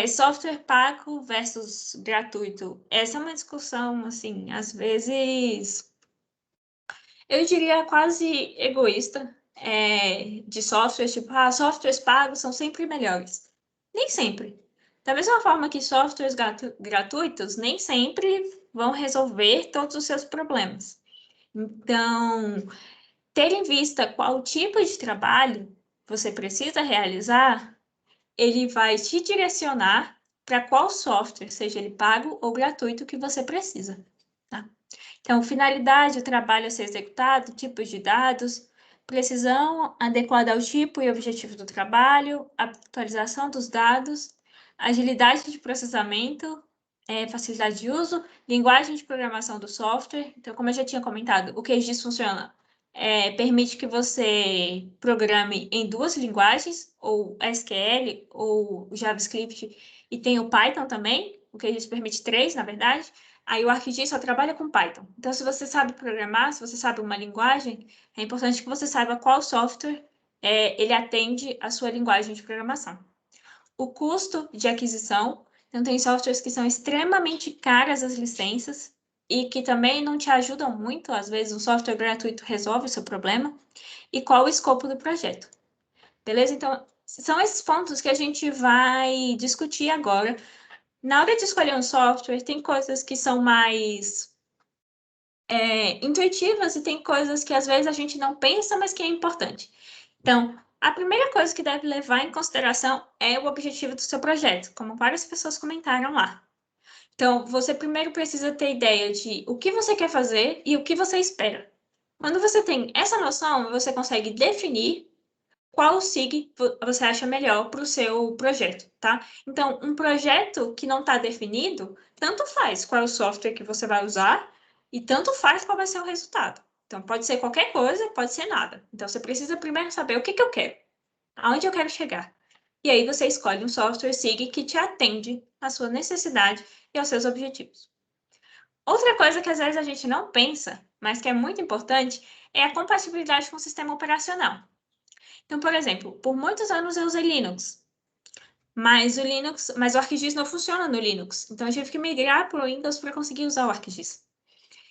Software pago versus gratuito. Essa é uma discussão, assim, às vezes, eu diria quase egoísta, de softwares, tipo, softwares pagos são sempre melhores. Nem sempre. Da mesma forma que softwares gratuitos nem sempre vão resolver todos os seus problemas. Então, ter em vista qual tipo de trabalho você precisa realizar ele vai te direcionar para qual software, seja ele pago ou gratuito, que você precisa. Tá? Então, finalidade, o trabalho a ser executado, tipos de dados, precisão adequada ao tipo e objetivo do trabalho, atualização dos dados, agilidade de processamento, facilidade de uso, linguagem de programação do software. Então, como eu já tinha comentado, o QGIS funciona permite que você programe em duas linguagens, ou SQL ou JavaScript, e tem o Python também, o QGIS permite três, na verdade. Aí o ArcGIS só trabalha com Python. Então, se você sabe programar, se você sabe uma linguagem, é importante que você saiba qual software ele atende à sua linguagem de programação. O custo de aquisição, então tem softwares que são extremamente caras as licenças, e que também não te ajudam muito, às vezes o software gratuito resolve o seu problema, e qual o escopo do projeto. Beleza? Então, são esses pontos que a gente vai discutir agora. Na hora de escolher um software, tem coisas que são mais intuitivas e tem coisas que às vezes a gente não pensa, mas que é importante. Então, a primeira coisa que deve levar em consideração é o objetivo do seu projeto, como várias pessoas comentaram lá. Então, você primeiro precisa ter ideia de o que você quer fazer e o que você espera. Quando você tem essa noção, você consegue definir qual SIG você acha melhor para o seu projeto, tá? Então, um projeto que não está definido, tanto faz qual é o software que você vai usar e tanto faz qual vai ser o resultado. Então, pode ser qualquer coisa, pode ser nada. Então, você precisa primeiro saber o que eu quero, aonde eu quero chegar. E aí você escolhe um software SIG que te atende à sua necessidade e aos seus objetivos. Outra coisa que às vezes a gente não pensa, mas que é muito importante, é a compatibilidade com o sistema operacional. Então, por exemplo, por muitos anos eu usei Linux, mas o ArcGIS não funciona no Linux. Então, eu tive que migrar para o Windows para conseguir usar o ArcGIS.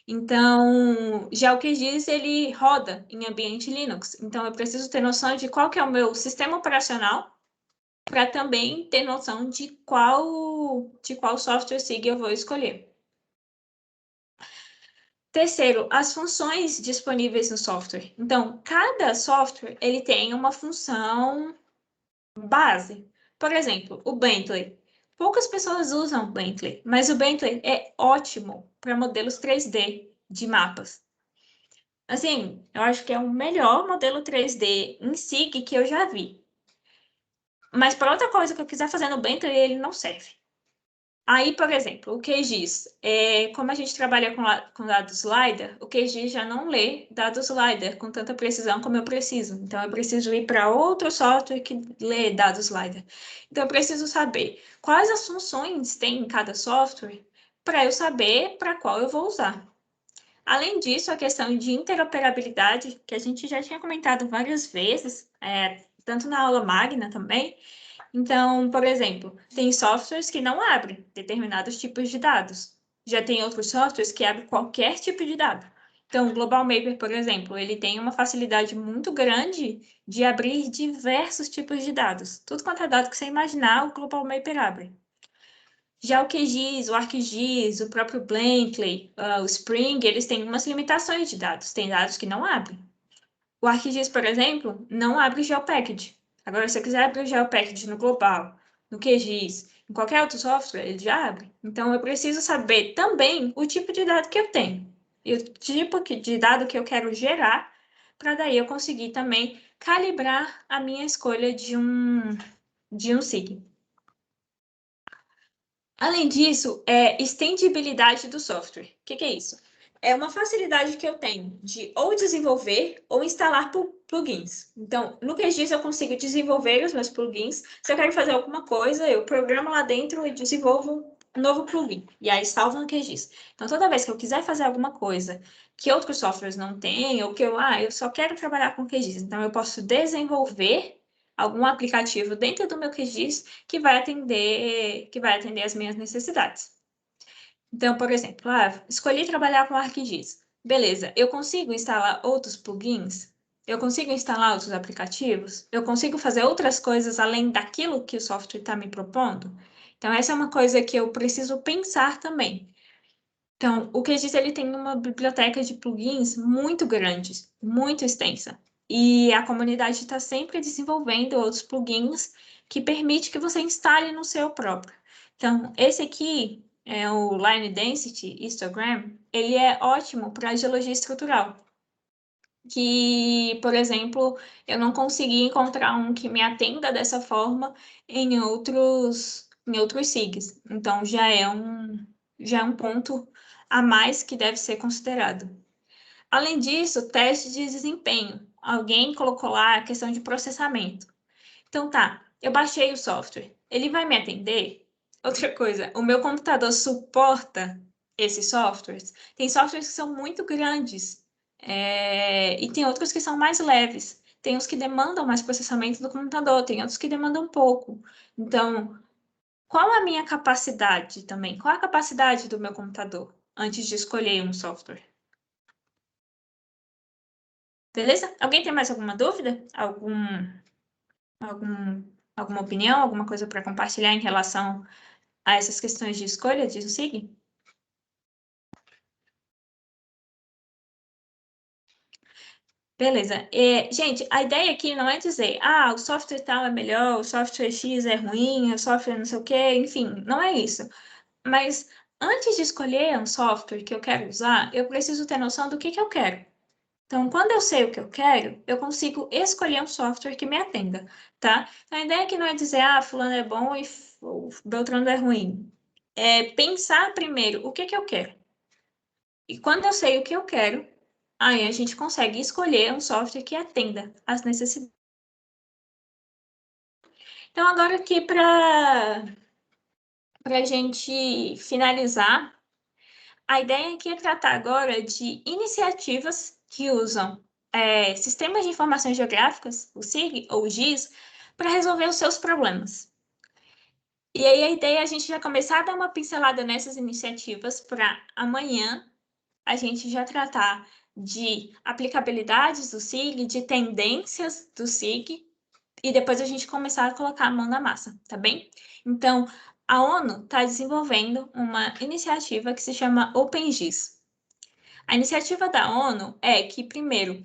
Então, já o QGIS, ele roda em ambiente Linux. Então, eu preciso ter noção de qual que é o meu sistema operacional para também ter noção de qual software SIG eu vou escolher. Terceiro, as funções disponíveis no software. Então, cada software ele tem uma função base. Por exemplo, o Bentley. Poucas pessoas usam o Bentley, mas o Bentley é ótimo para modelos 3D de mapas. Assim, eu acho que é o melhor modelo 3D em SIG que eu já vi. Mas para outra coisa que eu quiser fazer no Bentley, ele não serve. Aí, por exemplo, o QGIS, como a gente trabalha com dados LiDAR, o QGIS já não lê dados LiDAR com tanta precisão como eu preciso. Então, eu preciso ir para outro software que lê dados LiDAR. Então, eu preciso saber quais as funções tem em cada software para eu saber para qual eu vou usar. Além disso, a questão de interoperabilidade, que a gente já tinha comentado várias vezes, tanto na aula magna também. Então, por exemplo, tem softwares que não abrem determinados tipos de dados. Já tem outros softwares que abrem qualquer tipo de dado. Então, o Global Mapper, por exemplo, ele tem uma facilidade muito grande de abrir diversos tipos de dados. Tudo quanto é dado que você imaginar, o Global Mapper abre. Já o QGIS, o ArcGIS, o próprio Blankly, o Spring, eles têm umas limitações de dados. Tem dados que não abrem. O ArcGIS, por exemplo, não abre GeoPackage. Agora, se eu quiser abrir o GeoPackage no Global, no QGIS, em qualquer outro software, ele já abre. Então, eu preciso saber também o tipo de dado que eu tenho e o tipo de dado que eu quero gerar, para daí eu conseguir também calibrar a minha escolha de um SIG. Além disso, estendibilidade do software. O que é isso? É uma facilidade que eu tenho de ou desenvolver ou instalar plugins. Então, no QGIS eu consigo desenvolver os meus plugins. Se eu quero fazer alguma coisa, eu programo lá dentro e desenvolvo um novo plugin. E aí salvo no QGIS. Então, toda vez que eu quiser fazer alguma coisa que outros softwares não têm, ou que eu só quero trabalhar com QGIS, então eu posso desenvolver algum aplicativo dentro do meu QGIS que vai atender as minhas necessidades. Então, por exemplo, escolhi trabalhar com ArcGIS. Beleza, eu consigo instalar outros plugins? Eu consigo instalar outros aplicativos? Eu consigo fazer outras coisas além daquilo que o software está me propondo? Então, essa é uma coisa que eu preciso pensar também. Então, o QGIS ele tem uma biblioteca de plugins muito grande, muito extensa. E a comunidade está sempre desenvolvendo outros plugins que permite que você instale no seu próprio. Então, esse aqui é o Line Density Histogram. Ele é ótimo para geologia estrutural. Que, por exemplo, eu não consegui encontrar um que me atenda dessa forma em outros SIGs. Então, já é um ponto a mais que deve ser considerado. Além disso, teste de desempenho. Alguém colocou lá a questão de processamento. Então, tá, eu baixei o software. Ele vai me atender? Outra coisa, o meu computador suporta esses softwares? Tem softwares que são muito grandes, e tem outros que são mais leves. Tem uns que demandam mais processamento do computador, tem outros que demandam pouco. Então, qual a minha capacidade também? Qual a capacidade do meu computador antes de escolher um software? Beleza? Alguém tem mais alguma dúvida? Alguma opinião? Alguma coisa para compartilhar em relação a essas questões de escolha de SIG? Beleza. Gente, a ideia aqui não é dizer, o software tal é melhor, o software X é ruim, o software não sei o quê, enfim, não é isso. Mas antes de escolher um software que eu quero usar, eu preciso ter noção do que eu quero. Então, quando eu sei o que eu quero, eu consigo escolher um software que me atenda, tá? Então, a ideia aqui não é dizer, fulano é bom e o Beltrano é ruim. É pensar primeiro o que eu quero. E quando eu sei o que eu quero, aí a gente consegue escolher um software que atenda às necessidades. Então, agora aqui para a gente finalizar, a ideia aqui é tratar agora de iniciativas que usam sistemas de informações geográficas, o SIG ou o GIS, para resolver os seus problemas. E aí a ideia é a gente já começar a dar uma pincelada nessas iniciativas para amanhã a gente já tratar de aplicabilidades do SIG, de tendências do SIG, e depois a gente começar a colocar a mão na massa, tá bem? Então, a ONU está desenvolvendo uma iniciativa que se chama OpenGIS. A iniciativa da ONU é que, primeiro,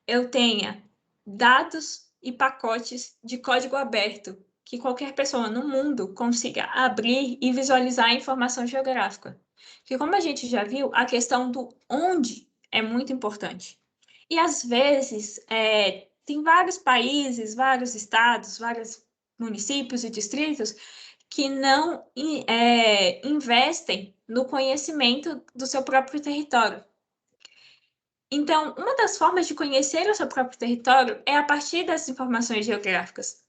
eu tenha dados e pacotes de código aberto que qualquer pessoa no mundo consiga abrir e visualizar a informação geográfica. Porque, como a gente já viu, a questão do onde é muito importante. E, às vezes, tem vários países, vários estados, vários municípios e distritos que não investem no conhecimento do seu próprio território. Então, uma das formas de conhecer o seu próprio território é a partir das informações geográficas.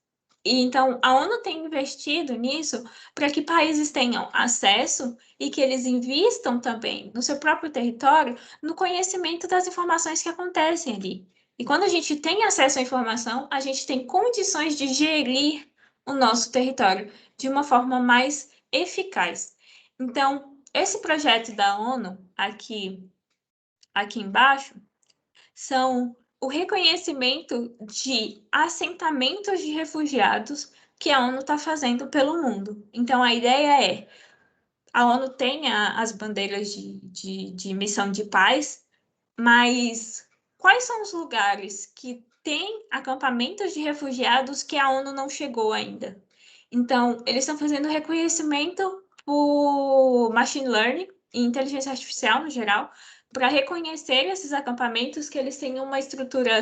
E então, a ONU tem investido nisso para que países tenham acesso e que eles invistam também no seu próprio território, no conhecimento das informações que acontecem ali. E quando a gente tem acesso à informação, a gente tem condições de gerir o nosso território de uma forma mais eficaz. Então, esse projeto da ONU aqui embaixo são o reconhecimento de assentamentos de refugiados que a ONU está fazendo pelo mundo. Então, a ideia é, a ONU tem as bandeiras de missão de paz, mas quais são os lugares que têm acampamentos de refugiados que a ONU não chegou ainda? Então, eles estão fazendo reconhecimento por machine learning e inteligência artificial no geral, para reconhecer esses acampamentos que eles têm uma estrutura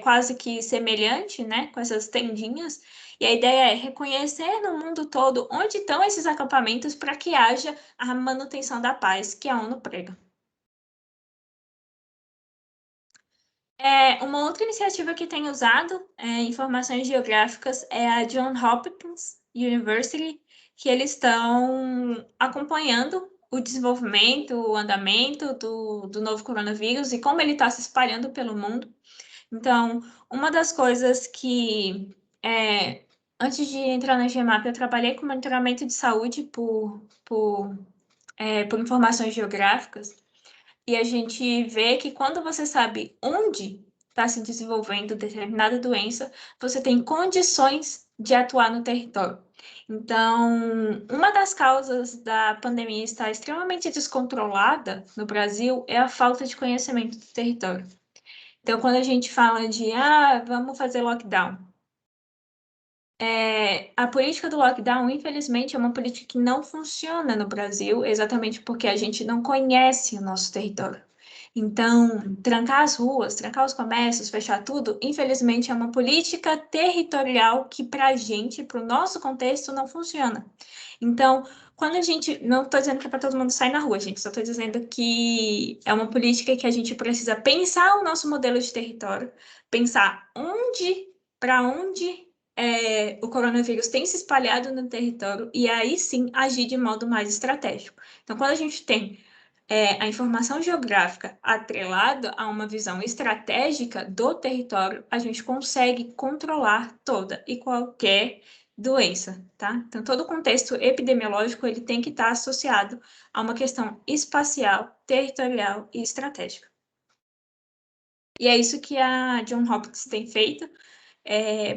quase que semelhante, né, com essas tendinhas. E a ideia é reconhecer no mundo todo onde estão esses acampamentos para que haja a manutenção da paz que a ONU prega. Uma outra iniciativa que tem usado informações geográficas é a Johns Hopkins University, que eles estão acompanhando o desenvolvimento, o andamento do novo coronavírus e como ele está se espalhando pelo mundo. Então, uma das coisas que, antes de entrar na GEMAP, eu trabalhei com monitoramento de saúde por informações geográficas. E a gente vê que quando você sabe onde está se desenvolvendo determinada doença, você tem condições de atuar no território. Então, uma das causas da pandemia estar extremamente descontrolada no Brasil é a falta de conhecimento do território. Então, quando a gente fala de, vamos fazer lockdown, a política do lockdown, infelizmente, é uma política que não funciona no Brasil, exatamente porque a gente não conhece o nosso território. Então, trancar as ruas, trancar os comércios, fechar tudo, infelizmente, é uma política territorial que, para a gente, para o nosso contexto, não funciona. Então, quando a gente. Não estou dizendo que é para todo mundo sair na rua, gente, só estou dizendo que é uma política que a gente precisa pensar o nosso modelo de território, pensar para onde o coronavírus tem se espalhado no território e aí sim agir de modo mais estratégico. Então, quando a gente tem a informação geográfica atrelada a uma visão estratégica do território, a gente consegue controlar toda e qualquer doença, tá? Então, todo o contexto epidemiológico ele tem que estar associado a uma questão espacial, territorial e estratégica. E é isso que a Johns Hopkins tem feito,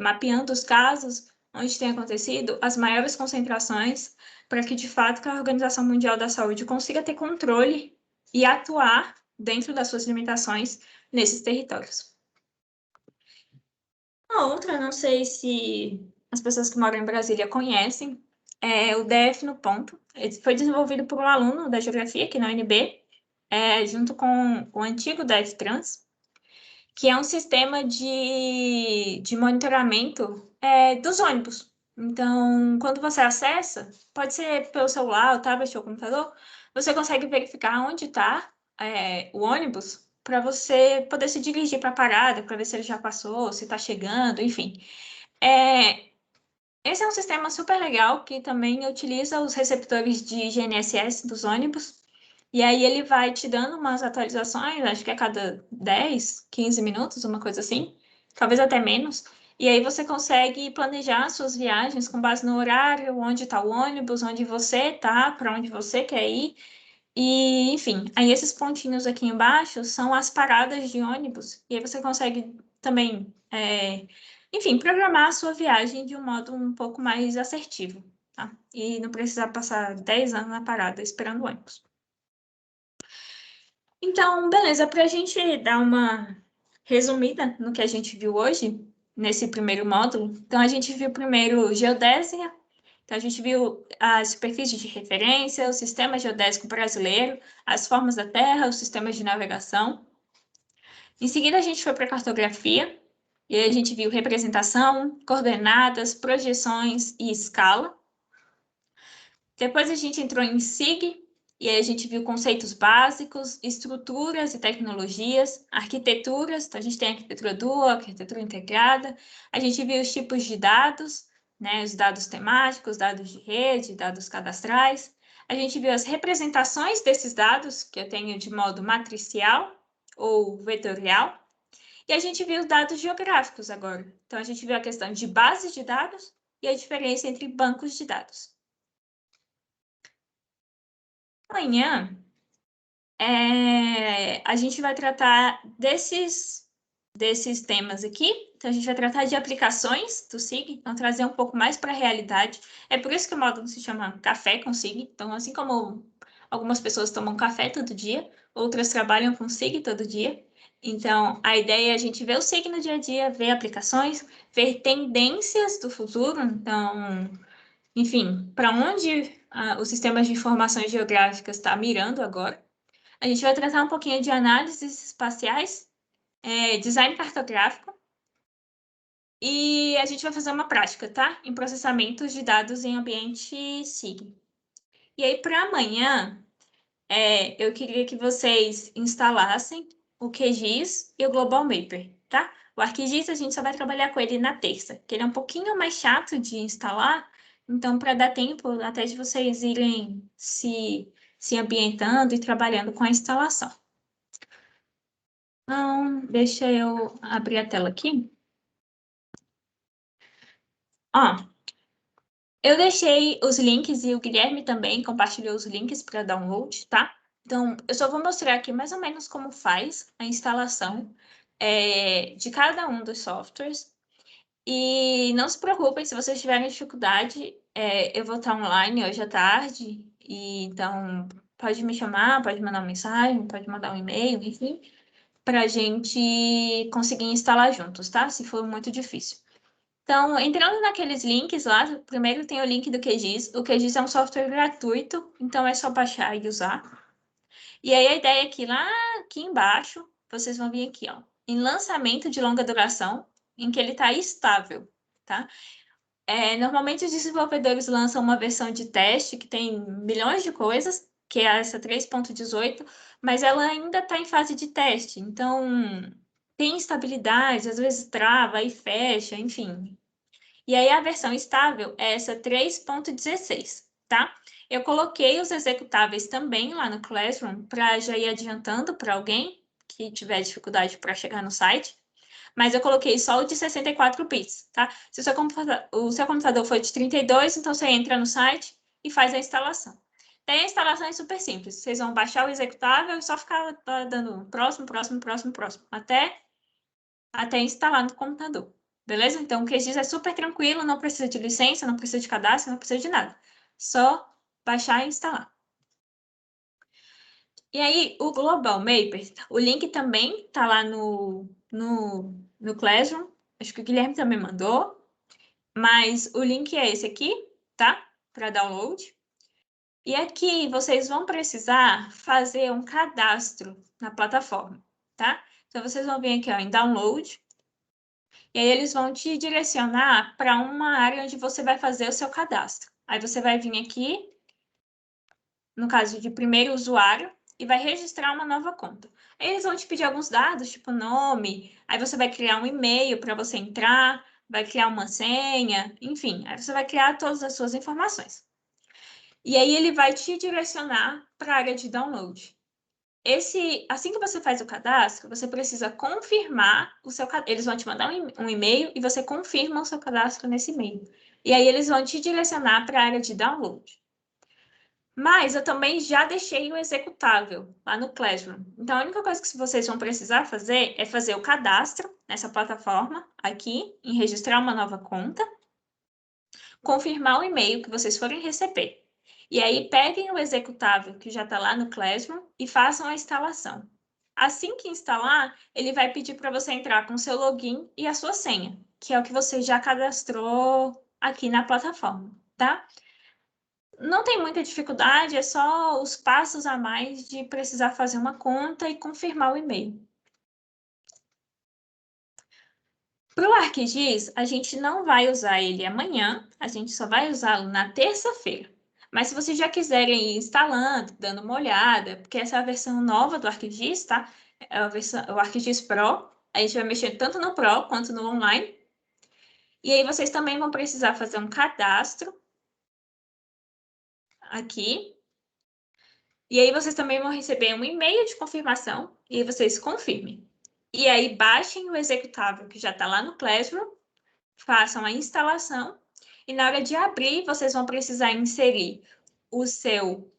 mapeando os casos onde tem acontecido as maiores concentrações, para que, de fato, a Organização Mundial da Saúde consiga ter controle e atuar dentro das suas limitações nesses territórios. A outra, não sei se as pessoas que moram em Brasília conhecem, é o DF no ponto. Ele foi desenvolvido por um aluno da Geografia aqui na UNB, junto com o antigo DF Trans, que é um sistema de monitoramento dos ônibus. Então, quando você acessa, pode ser pelo celular, o tablet ou computador, você consegue verificar onde está o ônibus para você poder se dirigir para a parada, para ver se ele já passou, se está chegando, enfim. Esse é um sistema super legal que também utiliza os receptores de GNSS dos ônibus. E aí ele vai te dando umas atualizações, acho que a cada 10, 15 minutos, uma coisa assim, talvez até menos. E aí você consegue planejar suas viagens com base no horário, onde está o ônibus, onde você está, para onde você quer ir. E, enfim, aí esses pontinhos aqui embaixo são as paradas de ônibus. E aí você consegue também, enfim, programar a sua viagem de um modo um pouco mais assertivo, tá? E não precisar passar 10 anos na parada esperando o ônibus. Então, beleza, para a gente dar uma resumida no que a gente viu hoje, nesse primeiro módulo. Então, a gente viu primeiro geodésia, então a gente viu a superfície de referência, o sistema geodésico brasileiro, as formas da Terra, os sistemas de navegação. Em seguida, a gente foi para a cartografia, e aí a gente viu representação, coordenadas, projeções e escala. Depois a gente entrou em SIG, e aí a gente viu conceitos básicos, estruturas e tecnologias, arquiteturas, então a gente tem arquitetura dual, arquitetura integrada, a gente viu os tipos de dados, né, os dados temáticos, dados de rede, dados cadastrais, a gente viu as representações desses dados, que eu tenho de modo matricial ou vetorial, e a gente viu os dados geográficos agora. Então, a gente viu a questão de bases de dados e a diferença entre bancos de dados. Amanhã, a gente vai tratar desses temas aqui. Então, a gente vai tratar de aplicações do SIG, então trazer um pouco mais para a realidade. É por isso que o módulo se chama Café com SIG. Então, assim como algumas pessoas tomam café todo dia, outras trabalham com SIG todo dia. Então, a ideia é a gente ver o SIG no dia a dia, ver aplicações, ver tendências do futuro. Então, enfim, para onde os sistemas de informações geográficas está mirando agora. A gente vai tratar um pouquinho de análises espaciais, design cartográfico, e a gente vai fazer uma prática, tá? Em processamento de dados em ambiente SIG. E aí, para amanhã, eu queria que vocês instalassem o QGIS e o Global Mapper, tá? O ArcGIS a gente só vai trabalhar com ele na terça, que ele é um pouquinho mais chato de instalar, então para dar tempo até de vocês irem se ambientando e trabalhando com a instalação. Então, deixa eu abrir a tela aqui. Ó, eu deixei os links e o Guilherme também compartilhou os links para download, tá? Então, eu só vou mostrar aqui mais ou menos como faz a instalação de cada um dos softwares. E não se preocupem se vocês tiverem dificuldade, eu vou estar online hoje à tarde, e então pode me chamar, pode mandar uma mensagem, pode mandar um e-mail, enfim, para a gente conseguir instalar juntos, tá? Se for muito difícil. Então, entrando naqueles links lá, primeiro tem o link do QGIS. O QGIS é um software gratuito, então é só baixar e usar. E aí a ideia é que lá aqui embaixo, vocês vão vir aqui, ó, em lançamento de longa duração, em que ele está estável, tá? Normalmente os desenvolvedores lançam uma versão de teste que tem milhões de coisas, que é essa 3.18, mas ela ainda está em fase de teste, então tem instabilidade, às vezes trava e fecha, enfim. E aí a versão estável é essa 3.16, tá? Eu coloquei os executáveis também lá no Classroom para já ir adiantando para alguém que tiver dificuldade para chegar no site. Mas eu coloquei só o de 64 bits, tá? Se o seu computador for de 32, então você entra no site e faz a instalação. Daí a instalação é super simples. Vocês vão baixar o executável e só ficar dando próximo, próximo, próximo, próximo, até instalar no computador. Beleza? Então, o QGIS é super tranquilo, não precisa de licença, não precisa de cadastro, não precisa de nada. Só baixar e instalar. E aí, o Global Mapper, o link também está lá no Classroom. Acho que o Guilherme também mandou. Mas o link é esse aqui, tá? Para download. E aqui vocês vão precisar fazer um cadastro na plataforma, tá? Então, vocês vão vir aqui ó, em download. E aí eles vão te direcionar para uma área onde você vai fazer o seu cadastro. Aí você vai vir aqui, no caso de primeiro usuário, e vai registrar uma nova conta. Aí eles vão te pedir alguns dados, tipo nome, aí você vai criar um e-mail para você entrar, vai criar uma senha, enfim, aí você vai criar todas as suas informações. E aí ele vai te direcionar para a área de download. Assim que você faz o cadastro, você precisa confirmar o seu cadastro. Eles vão te mandar um e-mail e você confirma o seu cadastro nesse e-mail. E aí eles vão te direcionar para a área de download. Mas eu também já deixei o executável lá no Classroom. Então, a única coisa que vocês vão precisar fazer é fazer o cadastro nessa plataforma aqui, em registrar uma nova conta, confirmar o e-mail que vocês forem receber. E aí, peguem o executável que já está lá no Classroom e façam a instalação. Assim que instalar, ele vai pedir para você entrar com o seu login e a sua senha, que é o que você já cadastrou aqui na plataforma, tá? Não tem muita dificuldade, é só os passos a mais de precisar fazer uma conta e confirmar o e-mail. Para o ArcGIS, a gente não vai usar ele amanhã, a gente só vai usá-lo na terça-feira. Mas se vocês já quiserem ir instalando, dando uma olhada, porque essa é a versão nova do ArcGIS, tá? É o ArcGIS Pro. A gente vai mexer tanto no Pro quanto no online. E aí vocês também vão precisar fazer um cadastro aqui. E aí vocês também vão receber um e-mail de confirmação e aí vocês confirmem. E aí baixem o executável que já está lá no Classroom, façam a instalação e na hora de abrir vocês vão precisar inserir o seu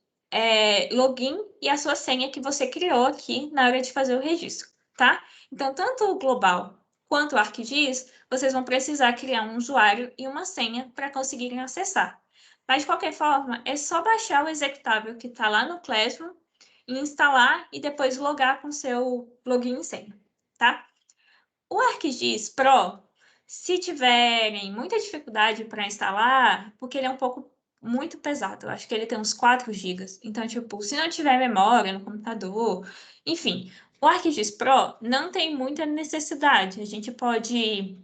login e a sua senha que você criou aqui na hora de fazer o registro, tá? Então, tanto o Global quanto o ArcGIS, vocês vão precisar criar um usuário e uma senha para conseguirem acessar. Mas, de qualquer forma, é só baixar o executável que está lá no Classroom, instalar e depois logar com seu login e senha, tá? O ArcGIS Pro, se tiverem muita dificuldade para instalar, porque ele é um pouco muito pesado, eu acho que ele tem uns 4 GB. Então, tipo, se não tiver memória no computador, enfim, o ArcGIS Pro não tem muita necessidade. A gente pode.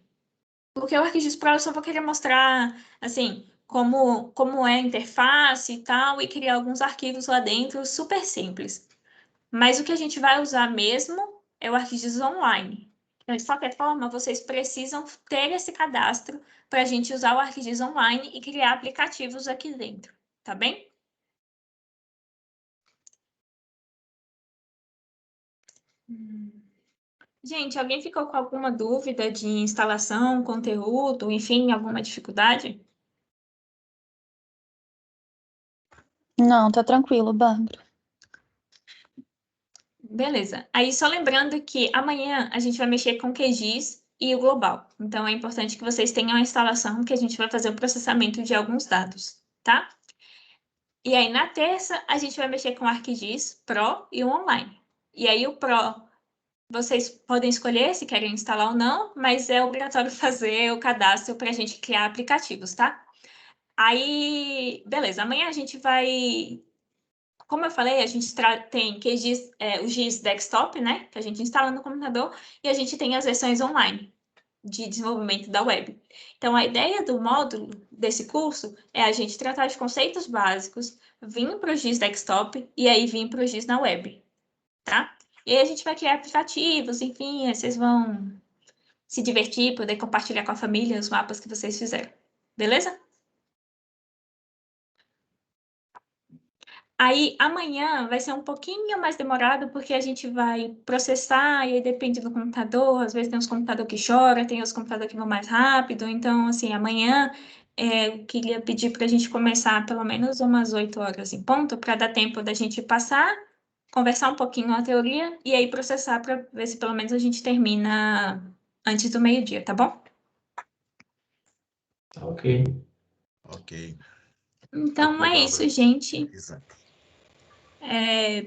Porque o ArcGIS Pro eu só vou querer mostrar, assim, como é a interface e tal, e criar alguns arquivos lá dentro super simples. Mas o que a gente vai usar mesmo é o ArcGIS Online. Então, de qualquer forma, vocês precisam ter esse cadastro para a gente usar o ArcGIS Online e criar aplicativos aqui dentro, tá bem? Gente, alguém ficou com alguma dúvida de instalação, conteúdo, enfim, alguma dificuldade? Não, tá tranquilo, Bárbara. Beleza. Aí, só lembrando que amanhã a gente vai mexer com o QGIS e o Global. Então, é importante que vocês tenham a instalação, que a gente vai fazer o processamento de alguns dados, tá? E aí, na terça, a gente vai mexer com o ArcGIS Pro e o Online. E aí, o Pro, vocês podem escolher se querem instalar ou não, mas é obrigatório fazer o cadastro para a gente criar aplicativos, tá? Aí, beleza. Amanhã a gente vai... Como eu falei, a gente tem QGIS, o GIS Desktop, né? Que a gente instala no computador. E a gente tem as versões online de desenvolvimento da web. Então, a ideia do módulo desse curso é a gente tratar de conceitos básicos, vir para o GIS Desktop e aí vir para o GIS na web, tá? E aí a gente vai criar aplicativos, enfim, aí vocês vão se divertir, poder compartilhar com a família os mapas que vocês fizeram. Beleza? Aí amanhã vai ser um pouquinho mais demorado, porque a gente vai processar, e aí depende do computador, às vezes tem uns computadores que choram, tem os computadores que vão mais rápido, então, assim, amanhã eu queria pedir para a gente começar pelo menos umas 8 horas em ponto, para dar tempo da gente passar, conversar um pouquinho a teoria, e aí processar para ver se pelo menos a gente termina antes do meio-dia, tá bom? Ok. Ok. Então é isso, gente.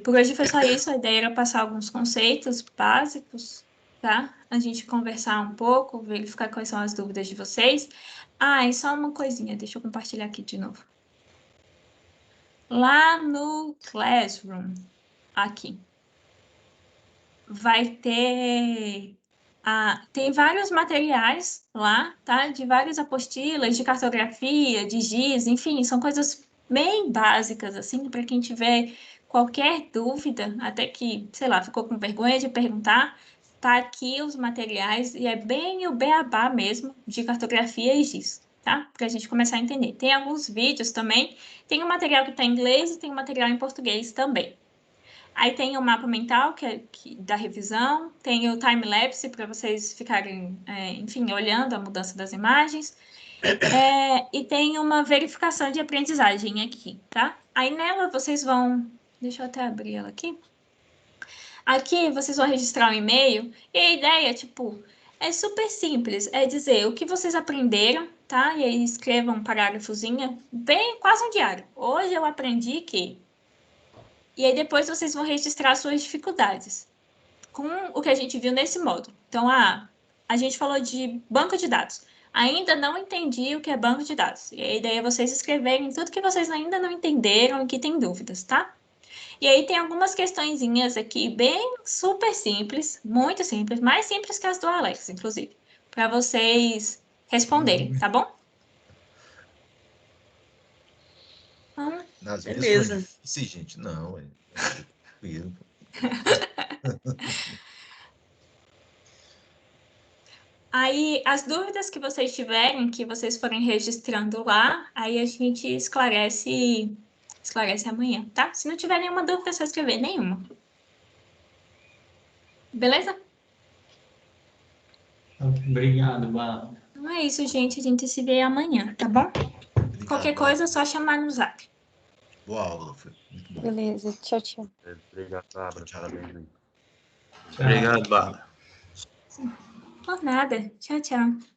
Por hoje foi só isso. A ideia era passar alguns conceitos básicos, tá? A gente conversar um pouco, verificar quais são as dúvidas de vocês. Ah, e só uma coisinha, deixa eu compartilhar aqui de novo. Lá no Classroom, aqui, vai ter... tem vários materiais lá, tá? De várias apostilas, de cartografia, de GIS, enfim, são coisas bem básicas, assim, para quem tiver qualquer dúvida, até que, sei lá, ficou com vergonha de perguntar, tá aqui os materiais e é bem o beabá mesmo de cartografia e GIS, tá? Para a gente começar a entender. Tem alguns vídeos também, tem um material que está em inglês e tem um material em português também. Aí tem o mapa mental, da revisão, tem o time-lapse para vocês ficarem, enfim, olhando a mudança das imagens. E tem uma verificação de aprendizagem aqui, tá? Aí nela vocês vão... Deixa eu até abrir ela aqui. Aqui vocês vão registrar um e-mail e a ideia, tipo, é super simples. É dizer o que vocês aprenderam, tá? E aí escrevam um parágrafozinho, bem quase um diário. Hoje eu aprendi que... E aí depois vocês vão registrar suas dificuldades com o que a gente viu nesse módulo. Então, a gente falou de banco de dados. Ainda não entendi o que é banco de dados. E a ideia é vocês escreverem tudo que vocês ainda não entenderam e que tem dúvidas, tá? E aí tem algumas questõezinhas aqui bem super simples, muito simples, mais simples que as do Alex, inclusive, para vocês responderem, tá bom? Então, Nas minhas Beleza. planícies, gente, não. Tranquilo. Aí, as dúvidas que vocês tiverem, que vocês forem registrando lá, aí a gente esclarece amanhã, tá? Se não tiver nenhuma dúvida, é só escrever nenhuma. Beleza? Obrigado, Bala. Então é isso, gente. A gente se vê amanhã, tá bom? Obrigado, Qualquer Bárbara. coisa, é só chamar no zap. Boa aula, foi muito bom. Beleza, tchau, tchau. Obrigado, Bárbara. Tchau. Parabéns aí. Tchau. Obrigado, Bárbara. Por nada. Tchau, tchau.